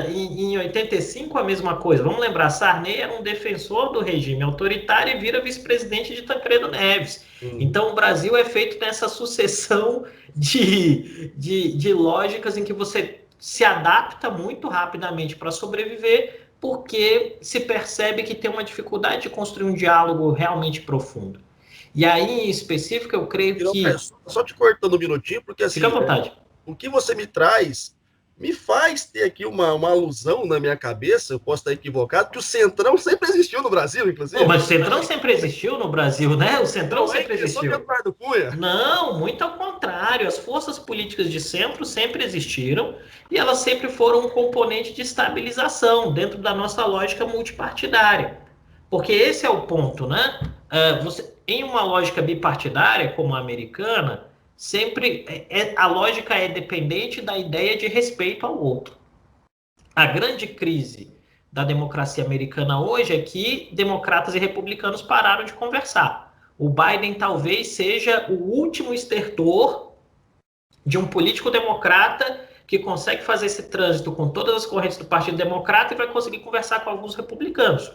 em 85 a mesma coisa. Vamos lembrar, Sarney era um defensor do regime autoritário e vira vice-presidente de Tancredo Neves. Então o Brasil é feito nessa sucessão de lógicas em que você se adapta muito rapidamente para sobreviver, porque se percebe que tem uma dificuldade de construir um diálogo realmente profundo. E aí, em específico, eu creio que... Só te cortando um minutinho, porque assim... Fica à vontade. O que você me traz me faz ter aqui uma alusão na minha cabeça, eu posso estar equivocado, que o Centrão sempre existiu no Brasil, inclusive. Mas o Centrão sempre existiu no Brasil, né? O Centrão sempre existiu. Eduardo Cunha. Não, muito ao contrário. As forças políticas de centro sempre existiram e elas sempre foram um componente de estabilização dentro da nossa lógica multipartidária. Porque esse é o ponto, né? em uma lógica bipartidária, como a americana, sempre a lógica é dependente da ideia de respeito ao outro. A grande crise da democracia americana hoje é que democratas e republicanos pararam de conversar. O Biden talvez seja o último estertor de um político democrata que consegue fazer esse trânsito com todas as correntes do Partido Democrata e vai conseguir conversar com alguns republicanos.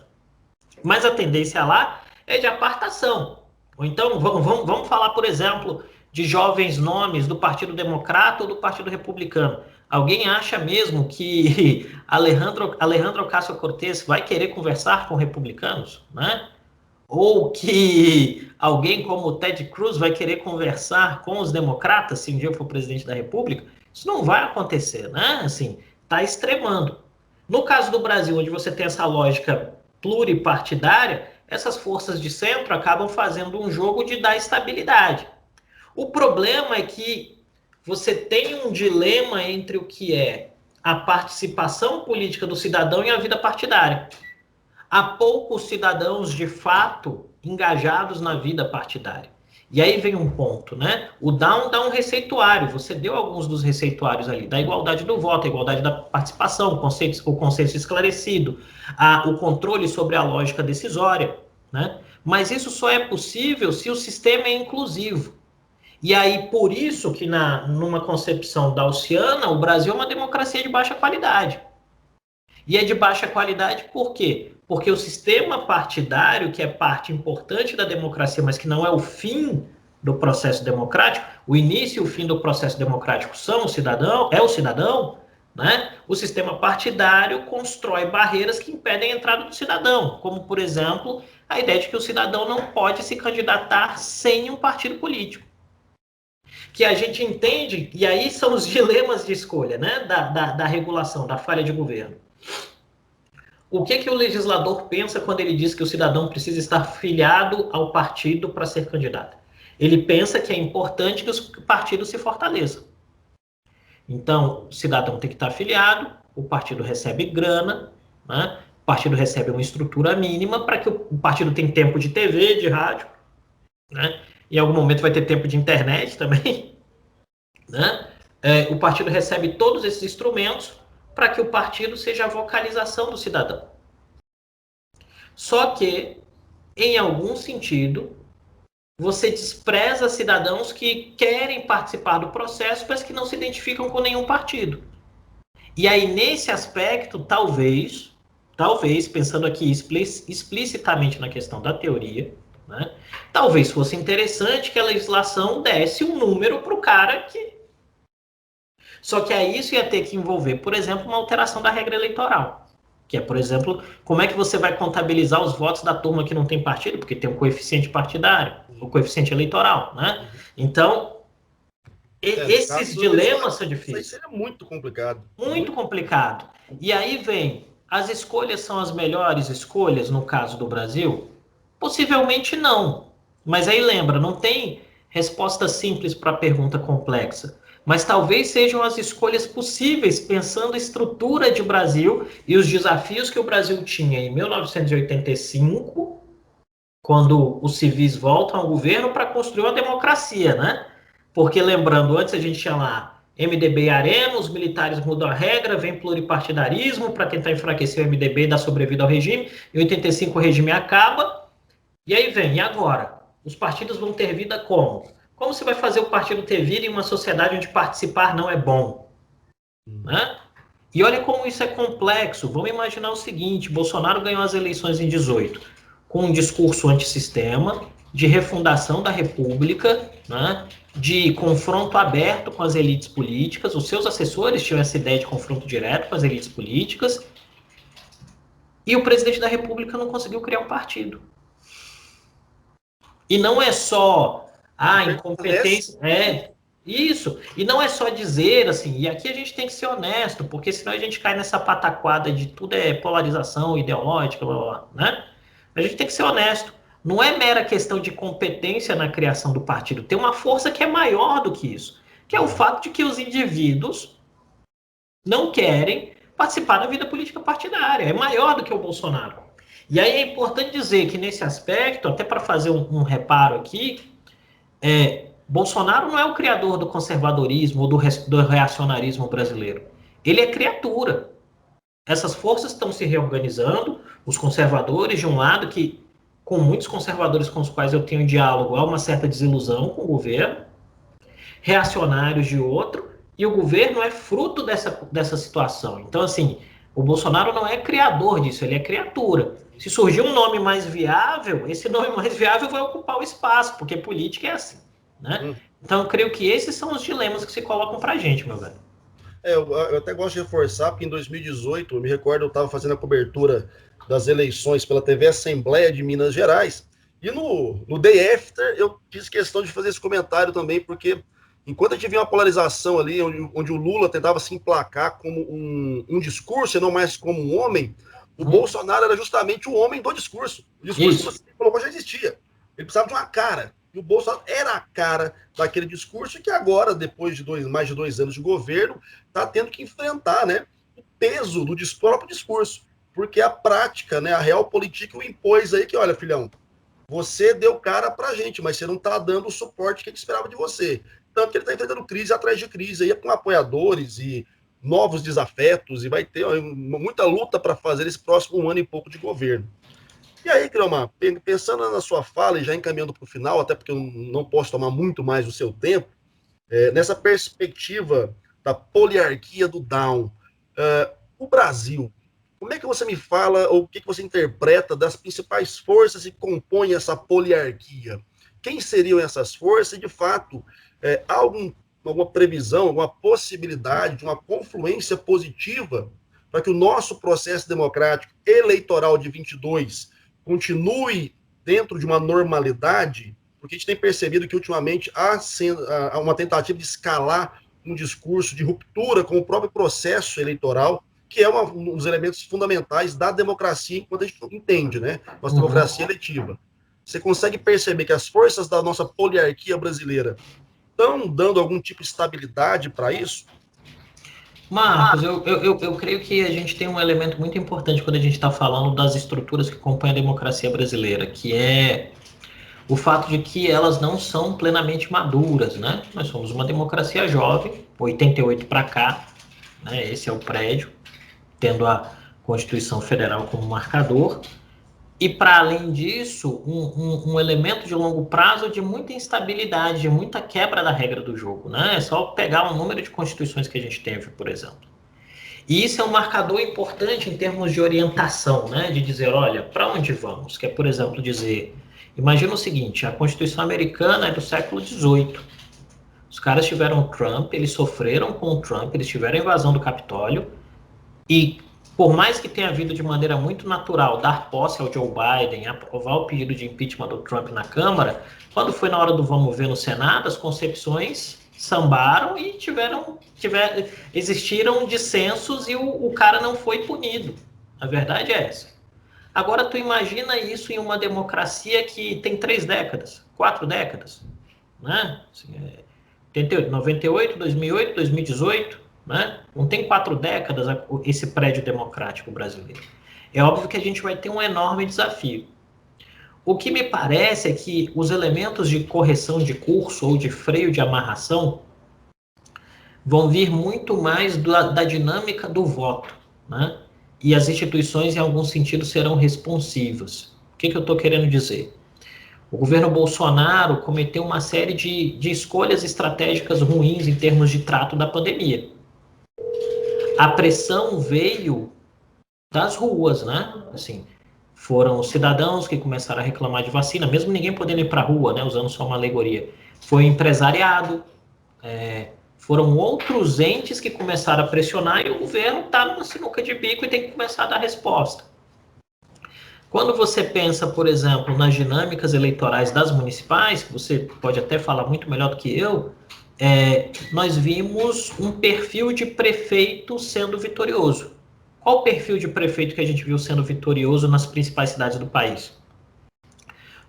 Mas a tendência lá é de apartação. Ou então, vamos falar, por exemplo, de jovens nomes do Partido Democrata ou do Partido Republicano. Alguém acha mesmo que Alejandro Ocasio-Cortez vai querer conversar com republicanos, né? Ou que alguém como o Ted Cruz vai querer conversar com os democratas se um dia for presidente da República? Isso não vai acontecer, né? Assim, está extremando. No caso do Brasil, onde você tem essa lógica pluripartidária, essas forças de centro acabam fazendo um jogo de dar estabilidade. O problema é que você tem um dilema entre o que é a participação política do cidadão e a vida partidária. Há poucos cidadãos, de fato, engajados na vida partidária. E aí vem um ponto, né? O Down dá um receituário, você deu alguns dos receituários ali, da igualdade do voto, a igualdade da participação, o consenso esclarecido, o controle sobre a lógica decisória, né? Mas isso só é possível se o sistema é inclusivo. E aí, por isso que numa concepção gaussiana, o Brasil é uma democracia de baixa qualidade. E é de baixa qualidade por quê? Porque o sistema partidário, que é parte importante da democracia, mas que não é o fim do processo democrático, o início e o fim do processo democrático são o cidadão, né? O sistema partidário constrói barreiras que impedem a entrada do cidadão, como, por exemplo, a ideia de que o cidadão não pode se candidatar sem um partido político. Que a gente entende, e aí são os dilemas de escolha, né? Da regulação, da falha de governo. O que o legislador pensa quando ele diz que o cidadão precisa estar filiado ao partido para ser candidato? Ele pensa que é importante que os partidos se fortaleçam. Então, o cidadão tem que estar filiado, o partido recebe grana, né? O partido recebe uma estrutura mínima para que o partido tenha tempo de TV, de rádio, né? Em algum momento vai ter tempo de internet também, né? O partido recebe todos esses instrumentos para que o partido seja a vocalização do cidadão. Só que, em algum sentido, você despreza cidadãos que querem participar do processo, mas que não se identificam com nenhum partido. E aí, nesse aspecto, talvez, pensando aqui explicitamente na questão da teoria, né, talvez fosse interessante que a legislação desse um número para o cara que... Só que aí isso ia ter que envolver, por exemplo, uma alteração da regra eleitoral. Que é, por exemplo, como é que você vai contabilizar os votos da turma que não tem partido, porque tem um coeficiente partidário, o coeficiente eleitoral, né? Então, esses dilemas são difíceis. Isso seria muito complicado. Muito complicado. E aí vem, as escolhas são as melhores escolhas no caso do Brasil? Possivelmente não. Mas aí lembra, não tem resposta simples para a pergunta complexa. Mas talvez sejam as escolhas possíveis, pensando a estrutura de Brasil e os desafios que o Brasil tinha em 1985, quando os civis voltam ao governo para construir uma democracia, né? Porque, lembrando, antes a gente tinha lá MDB e Arena, os militares mudam a regra, vem pluripartidarismo para tentar enfraquecer o MDB e dar sobrevida ao regime, em 85 o regime acaba, e aí vem, e agora? Os partidos vão ter vida como? Como você vai fazer o partido ter vida em uma sociedade onde participar não é bom? Né? E olha como isso é complexo. Vamos imaginar o seguinte, Bolsonaro ganhou as eleições em 18, com um discurso antissistema, de refundação da República, né? De confronto aberto com as elites políticas. Os seus assessores tinham essa ideia de confronto direto com as elites políticas. E o presidente da República não conseguiu criar um partido. E não é só... incompetência. Isso. E não é só dizer assim, e aqui a gente tem que ser honesto, porque senão a gente cai nessa pataquada de tudo é polarização ideológica, blá, blá, né? A gente tem que ser honesto. Não é mera questão de competência na criação do partido. Tem uma força que é maior do que isso, que é o fato de que os indivíduos não querem participar da vida política partidária. É maior do que o Bolsonaro. E aí é importante dizer que nesse aspecto, até para fazer um reparo aqui, Bolsonaro não é o criador do conservadorismo ou do reacionarismo brasileiro. Ele é criatura. Essas forças estão se reorganizando, os conservadores de um lado, que com muitos conservadores com os quais eu tenho diálogo, há uma certa desilusão com o governo, reacionários de outro, e o governo é fruto dessa situação. Então, assim, o Bolsonaro não é criador disso, ele é criatura. Se surgir um nome mais viável, esse nome mais viável vai ocupar o espaço, porque política é assim, né? Então, eu creio que esses são os dilemas que se colocam pra gente, meu velho. Eu até gosto de reforçar, porque em 2018, eu me recordo, eu estava fazendo a cobertura das eleições pela TV Assembleia de Minas Gerais, e no Day After eu fiz questão de fazer esse comentário também, porque enquanto a gente via uma polarização ali, onde o Lula tentava se emplacar como um discurso, e não mais como um homem, o Bolsonaro era justamente o homem do discurso. O discurso que você colocou já existia. Ele precisava de uma cara. E o Bolsonaro era a cara daquele discurso que agora, depois de mais de 2 anos de governo, está tendo que enfrentar, né, o peso do próprio discurso. Porque a prática, né, a realpolitik o impôs aí que, olha, filhão, você deu cara pra gente, mas você não está dando o suporte que a gente esperava de você. Tanto que ele está enfrentando crise atrás de crise, aí com apoiadores e novos desafetos, e vai ter muita luta para fazer esse próximo ano e pouco de governo. E aí, Creomar, pensando na sua fala e já encaminhando para o final, até porque eu não posso tomar muito mais do seu tempo, nessa perspectiva da poliarquia do Down, o Brasil, como é que você me fala, ou o que você interpreta das principais forças que compõem essa poliarquia? Quem seriam essas forças? E, de fato, há alguma previsão, alguma possibilidade de uma confluência positiva para que o nosso processo democrático eleitoral de 22 continue dentro de uma normalidade? Porque a gente tem percebido que, ultimamente, há uma tentativa de escalar um discurso de ruptura com o próprio processo eleitoral, que é um dos elementos fundamentais da democracia, enquanto a gente entende, né? Nossa democracia eletiva. Você consegue perceber que as forças da nossa poliarquia brasileira estão dando algum tipo de estabilidade para isso? Marcos, eu creio que a gente tem um elemento muito importante quando a gente está falando das estruturas que compõem a democracia brasileira, que é o fato de que elas não são plenamente maduras, né? Nós somos uma democracia jovem, 88 para cá, né? Esse é o prédio, tendo a Constituição Federal como marcador. E, para além disso, um elemento de longo prazo de muita instabilidade, de muita quebra da regra do jogo, né? É só pegar o número de constituições que a gente teve, por exemplo. E isso é um marcador importante em termos de orientação, né? De dizer, olha, para onde vamos? Que é, por exemplo, dizer, imagina o seguinte, a Constituição americana é do século XVIII. Os caras tiveram o Trump, eles sofreram com o Trump, eles tiveram a invasão do Capitólio, e por mais que tenha havido de maneira muito natural dar posse ao Joe Biden, aprovar o pedido de impeachment do Trump na Câmara, quando foi na hora do vamos ver no Senado, as concepções sambaram e existiram dissensos e o cara não foi punido. A verdade é essa. Agora, tu imagina isso em uma democracia que tem 3 décadas, 4 décadas, né? Assim, 88, 98, 2008, 2018, né? Não tem 4 décadas esse prédio democrático brasileiro. É óbvio que a gente vai ter um enorme desafio. O que me parece é que os elementos de correção de curso ou de freio de amarração vão vir muito mais da dinâmica do voto, né? E as instituições, em algum sentido, serão responsivas. O que eu estou querendo dizer? O governo Bolsonaro cometeu uma série de escolhas estratégicas ruins em termos de trato da pandemia. A pressão veio das ruas, né? Assim, foram os cidadãos que começaram a reclamar de vacina, mesmo ninguém podendo ir para a rua, né? Usando só uma alegoria. Foi empresariado, foram outros entes que começaram a pressionar e o governo está numa sinuca de bico e tem que começar a dar resposta. Quando você pensa, por exemplo, nas dinâmicas eleitorais das municipais, que você pode até falar muito melhor do que eu, nós vimos um perfil de prefeito sendo vitorioso. Qual o perfil de prefeito que a gente viu sendo vitorioso nas principais cidades do país?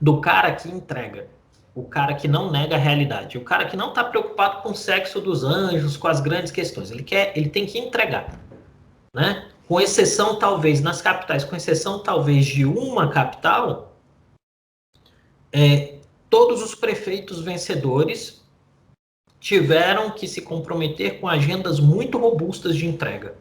Do cara que entrega, o cara que não nega a realidade, o cara que não está preocupado com o sexo dos anjos, com as grandes questões. Ele tem que entregar, né? com exceção talvez nas capitais, com exceção talvez de uma capital, todos os prefeitos vencedores tiveram que se comprometer com agendas muito robustas de entrega.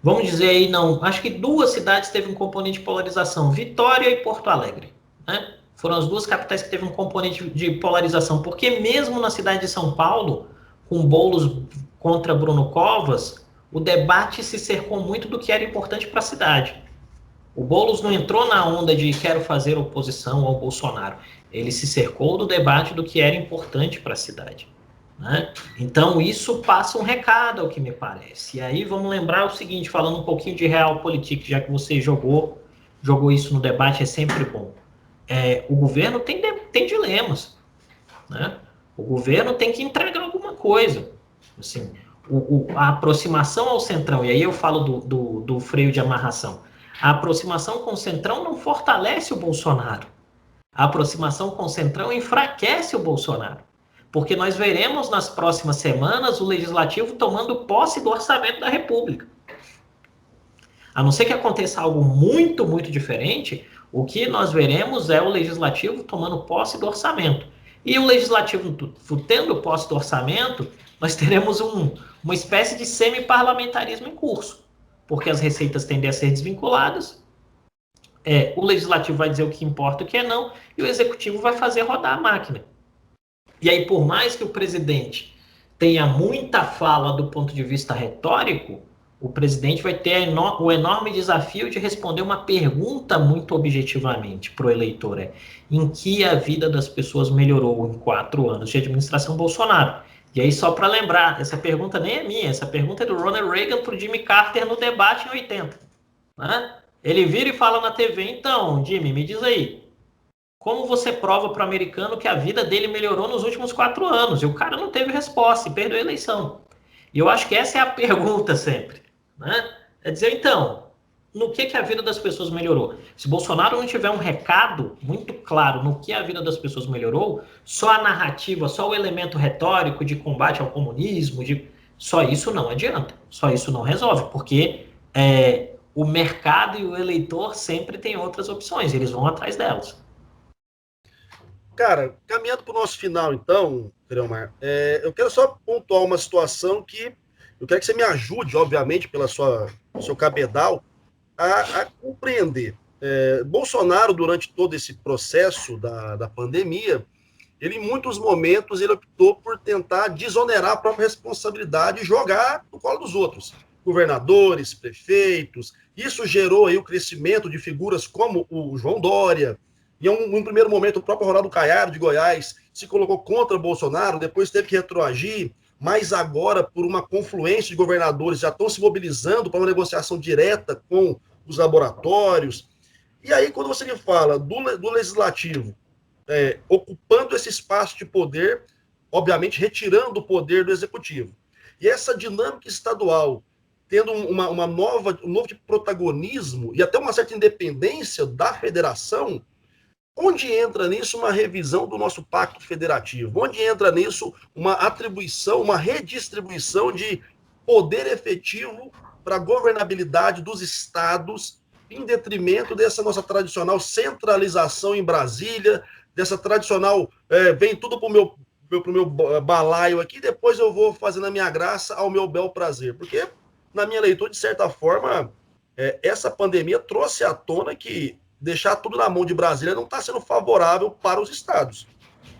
Vamos dizer aí, não, acho que 2 cidades teve um componente de polarização, Vitória e Porto Alegre, né? Foram as 2 capitais que teve um componente de polarização, porque mesmo na cidade de São Paulo, com Boulos contra Bruno Covas, o debate se cercou muito do que era importante para a cidade. O Boulos não entrou na onda de quero fazer oposição ao Bolsonaro. Ele se cercou do debate do que era importante para a cidade, né? Então, isso passa um recado, ao que me parece. E aí, vamos lembrar o seguinte, falando um pouquinho de realpolitik, já que você jogou isso no debate, é sempre bom. O governo tem dilemas, né? O governo tem que entregar alguma coisa. Assim, a aproximação ao centrão, e aí eu falo do freio de amarração, a aproximação com o centrão não fortalece o Bolsonaro. A aproximação com o centrão enfraquece o Bolsonaro. Porque nós veremos nas próximas semanas o Legislativo tomando posse do orçamento da República. A não ser que aconteça algo muito, muito diferente, o que nós veremos é o Legislativo tomando posse do orçamento. E o Legislativo tendo posse do orçamento, nós teremos uma espécie de semi-parlamentarismo em curso, porque as receitas tendem a ser desvinculadas, o Legislativo vai dizer o que importa e o que não, e o Executivo vai fazer rodar a máquina. E aí, por mais que o presidente tenha muita fala do ponto de vista retórico, o presidente vai ter o enorme desafio de responder uma pergunta muito objetivamente para o eleitor. Em que a vida das pessoas melhorou em 4 anos de administração Bolsonaro? E aí, só para lembrar, essa pergunta nem é minha, essa pergunta é do Ronald Reagan para o Jimmy Carter no debate em 80. Né? Ele vira e fala na TV, então, Jimmy, me diz aí, como você prova para o americano que a vida dele melhorou nos últimos 4 anos? E o cara não teve resposta e perdeu a eleição. E eu acho que essa é a pergunta sempre, né? É dizer, então, no que a vida das pessoas melhorou? Se Bolsonaro não tiver um recado muito claro no que a vida das pessoas melhorou, só a narrativa, só o elemento retórico de combate ao comunismo, só isso não adianta, só isso não resolve, porque o mercado e o eleitor sempre têm outras opções, eles vão atrás delas. Cara, caminhando para o nosso final, então, Creomar, eu quero só pontuar uma situação que eu quero que você me ajude, obviamente, pelo seu cabedal, a compreender. Bolsonaro, durante todo esse processo da pandemia, ele, em muitos momentos, ele optou por tentar desonerar a própria responsabilidade e jogar no colo dos outros. Governadores, prefeitos. Isso gerou aí o crescimento de figuras como o João Dória. E, em um primeiro momento, o próprio Ronaldo Caiado, de Goiás, se colocou contra Bolsonaro, depois teve que retroagir, mas agora, por uma confluência de governadores, já estão se mobilizando para uma negociação direta com os laboratórios. E aí, quando você me fala do Legislativo ocupando esse espaço de poder, obviamente retirando o poder do Executivo, e essa dinâmica estadual tendo um novo tipo de protagonismo e até uma certa independência da federação, onde entra nisso uma revisão do nosso pacto federativo? Onde entra nisso uma atribuição, uma redistribuição de poder efetivo para a governabilidade dos estados, em detrimento dessa nossa tradicional centralização em Brasília, dessa tradicional, vem tudo para o meu balaio aqui, depois eu vou fazendo a minha graça ao meu bel prazer. Porque, na minha leitura, de certa forma, essa pandemia trouxe à tona que deixar tudo na mão de Brasília não está sendo favorável para os estados.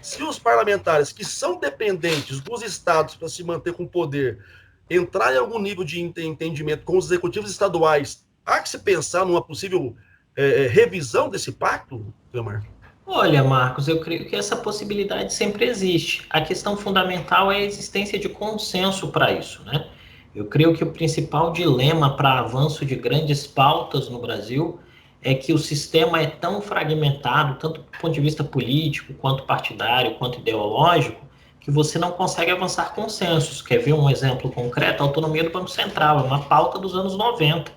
Se os parlamentares que são dependentes dos estados para se manter com poder entrar em algum nível de entendimento com os executivos estaduais, há que se pensar numa possível revisão desse pacto, Cleomar? Olha, Marcos, eu creio que essa possibilidade sempre existe. A questão fundamental é a existência de consenso para isso, né? Eu creio que o principal dilema para avanço de grandes pautas no Brasil é que o sistema é tão fragmentado, tanto do ponto de vista político, quanto partidário, quanto ideológico, que você não consegue avançar consensos. Quer ver um exemplo concreto? A autonomia do Banco Central, é uma pauta dos anos 90.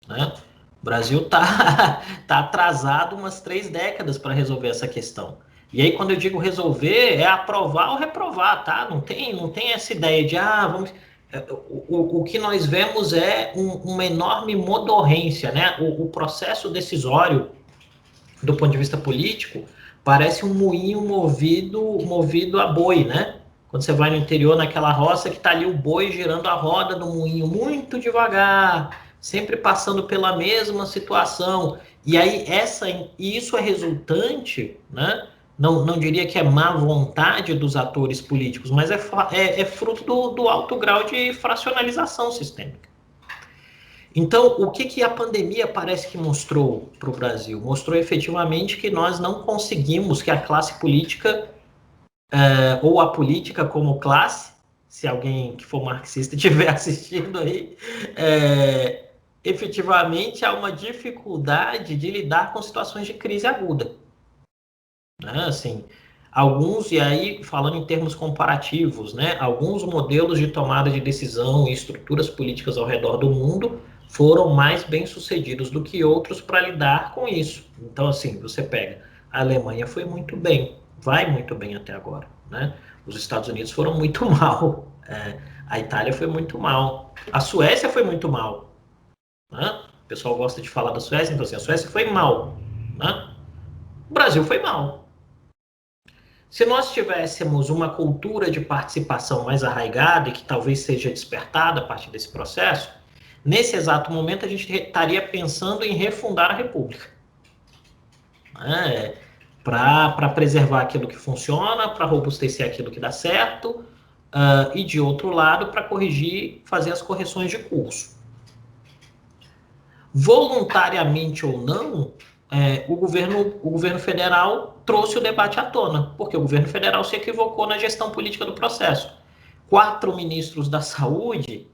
Né? O Brasil está atrasado umas 3 décadas para resolver essa questão. E aí, quando eu digo resolver, é aprovar ou reprovar, tá? Não tem essa ideia de, vamos... o que nós vemos é uma enorme modorrência, né? O processo decisório, do ponto de vista político, parece um moinho movido a boi, né? Quando você vai no interior, naquela roça que está ali o boi girando a roda do moinho muito devagar, sempre passando pela mesma situação. E aí isso é resultante, né? Não diria que é má vontade dos atores políticos, mas é fruto do alto grau de fracionalização sistêmica. Então, o que a pandemia parece que mostrou para o Brasil? Mostrou efetivamente que nós não conseguimos, que a classe política, ou a política como classe, se alguém que for marxista estiver assistindo aí, efetivamente há uma dificuldade de lidar com situações de crise aguda. Né? Assim, alguns, e aí falando em termos comparativos, né, alguns modelos de tomada de decisão e estruturas políticas ao redor do mundo foram mais bem-sucedidos do que outros para lidar com isso. Então, assim, você pega, a Alemanha foi muito bem, vai muito bem até agora, né? Os Estados Unidos foram muito mal, a Itália foi muito mal, a Suécia foi muito mal, né? O pessoal gosta de falar da Suécia, então assim, a Suécia foi mal, né? O Brasil foi mal. Se nós tivéssemos uma cultura de participação mais arraigada e que talvez seja despertada a partir desse processo, nesse exato momento a gente estaria pensando em refundar a República. Para preservar aquilo que funciona, para robustecer aquilo que dá certo, e de outro lado, para corrigir, fazer as correções de curso. Voluntariamente ou não, o governo federal trouxe o debate à tona, porque o governo federal se equivocou na gestão política do processo. 4 ministros da saúde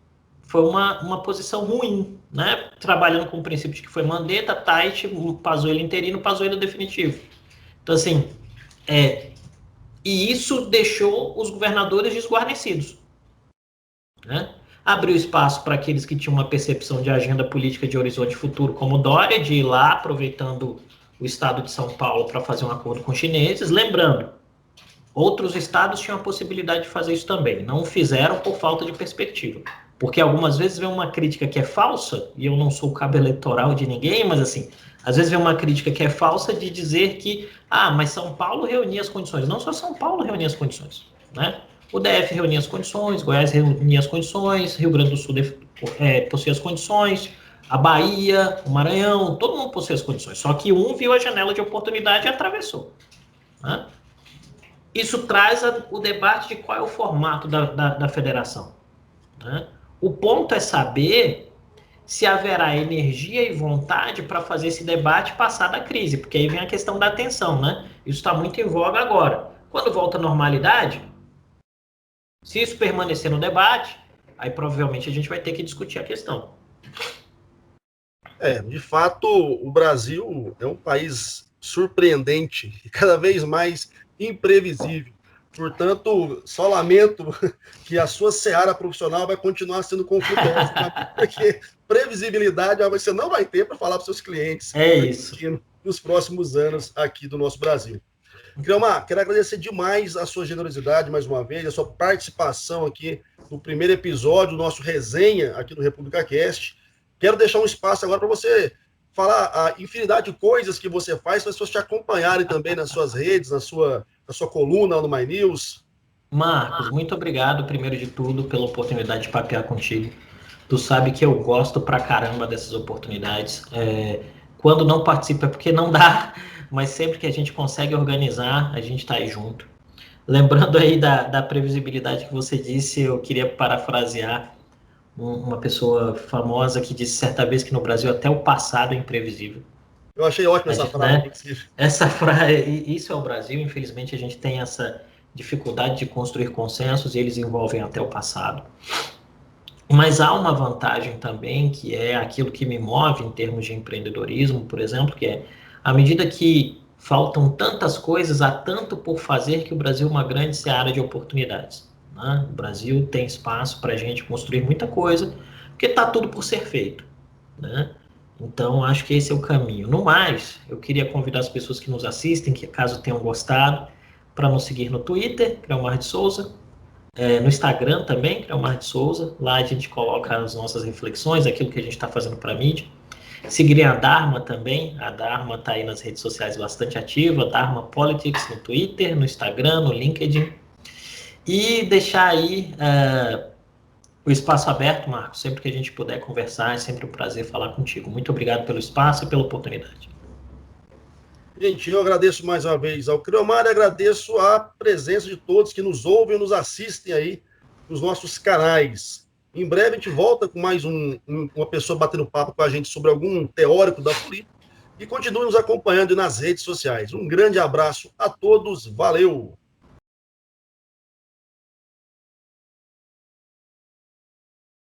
foi uma posição ruim, né? Trabalhando com o princípio de que foi Mandetta, Tait, Pazuello interino, Pazuello definitivo. Então, assim, e isso deixou os governadores desguarnecidos, né? Abriu espaço para aqueles que tinham uma percepção de agenda política de horizonte futuro, como Dória, de ir lá aproveitando o estado de São Paulo para fazer um acordo com os chineses. Lembrando, outros estados tinham a possibilidade de fazer isso também, não fizeram por falta de perspectiva. Porque algumas vezes vem uma crítica que é falsa, e eu não sou cabo eleitoral de ninguém, mas assim, às vezes vem uma crítica que é falsa de dizer que, mas São Paulo reunia as condições. Não só São Paulo reunia as condições, né? O DF reunia as condições, Goiás reunia as condições, Rio Grande do Sul possuía as condições, a Bahia, o Maranhão, todo mundo possuía as condições. Só que um viu a janela de oportunidade e atravessou, né? Isso traz o debate de qual é o formato da federação, né? O ponto é saber se haverá energia e vontade para fazer esse debate passar da crise, porque aí vem a questão da atenção, né? Isso está muito em voga agora. Quando volta à normalidade, se isso permanecer no debate, aí provavelmente a gente vai ter que discutir a questão. De fato, o Brasil é um país surpreendente e cada vez mais imprevisível. Portanto, só lamento que a sua seara profissional vai continuar sendo conflituosa, porque previsibilidade você não vai ter para falar para os seus clientes. Isso. Nos próximos anos aqui do nosso Brasil. Quero agradecer demais a sua generosidade, mais uma vez, a sua participação aqui no primeiro episódio do nosso resenha aqui do República Cast. Quero deixar um espaço agora para você falar a infinidade de coisas que você faz, para as pessoas te acompanharem também nas suas redes, na sua coluna no My News. Marcos, muito obrigado, primeiro de tudo, pela oportunidade de papear contigo. Tu sabe que eu gosto pra caramba dessas oportunidades. Quando não participo é porque não dá, mas sempre que a gente consegue organizar, a gente está aí junto. Lembrando aí da previsibilidade que você disse, eu queria parafrasear uma pessoa famosa que disse certa vez que no Brasil até o passado é imprevisível. Eu achei ótima essa frase. Né? Essa frase, isso é o Brasil, infelizmente a gente tem essa dificuldade de construir consensos e eles envolvem até o passado. Mas há uma vantagem também, que é aquilo que me move em termos de empreendedorismo, por exemplo, que é à medida que faltam tantas coisas, há tanto por fazer que o Brasil é uma grande seara de oportunidades. Né? O Brasil tem espaço para a gente construir muita coisa, porque está tudo por ser feito. Né? Então, acho que esse é o caminho. No mais, eu queria convidar as pessoas que nos assistem, que caso tenham gostado, para nos seguir no Twitter, Creomar de Souza, no Instagram também, Creomar de Souza. Lá a gente coloca as nossas reflexões, aquilo que a gente está fazendo para a mídia. Seguirem a Dharma também. A Dharma está aí nas redes sociais bastante ativa. Dharma Politics no Twitter, no Instagram, no LinkedIn. E deixar aí o espaço aberto, Marcos. Sempre que a gente puder conversar, é sempre um prazer falar contigo. Muito obrigado pelo espaço e pela oportunidade. Gente, eu agradeço mais uma vez ao Creomar e agradeço a presença de todos que nos ouvem e nos assistem aí nos nossos canais. Em breve a gente volta com mais uma pessoa batendo papo com a gente sobre algum teórico da política e continue nos acompanhando nas redes sociais. Um grande abraço a todos, valeu!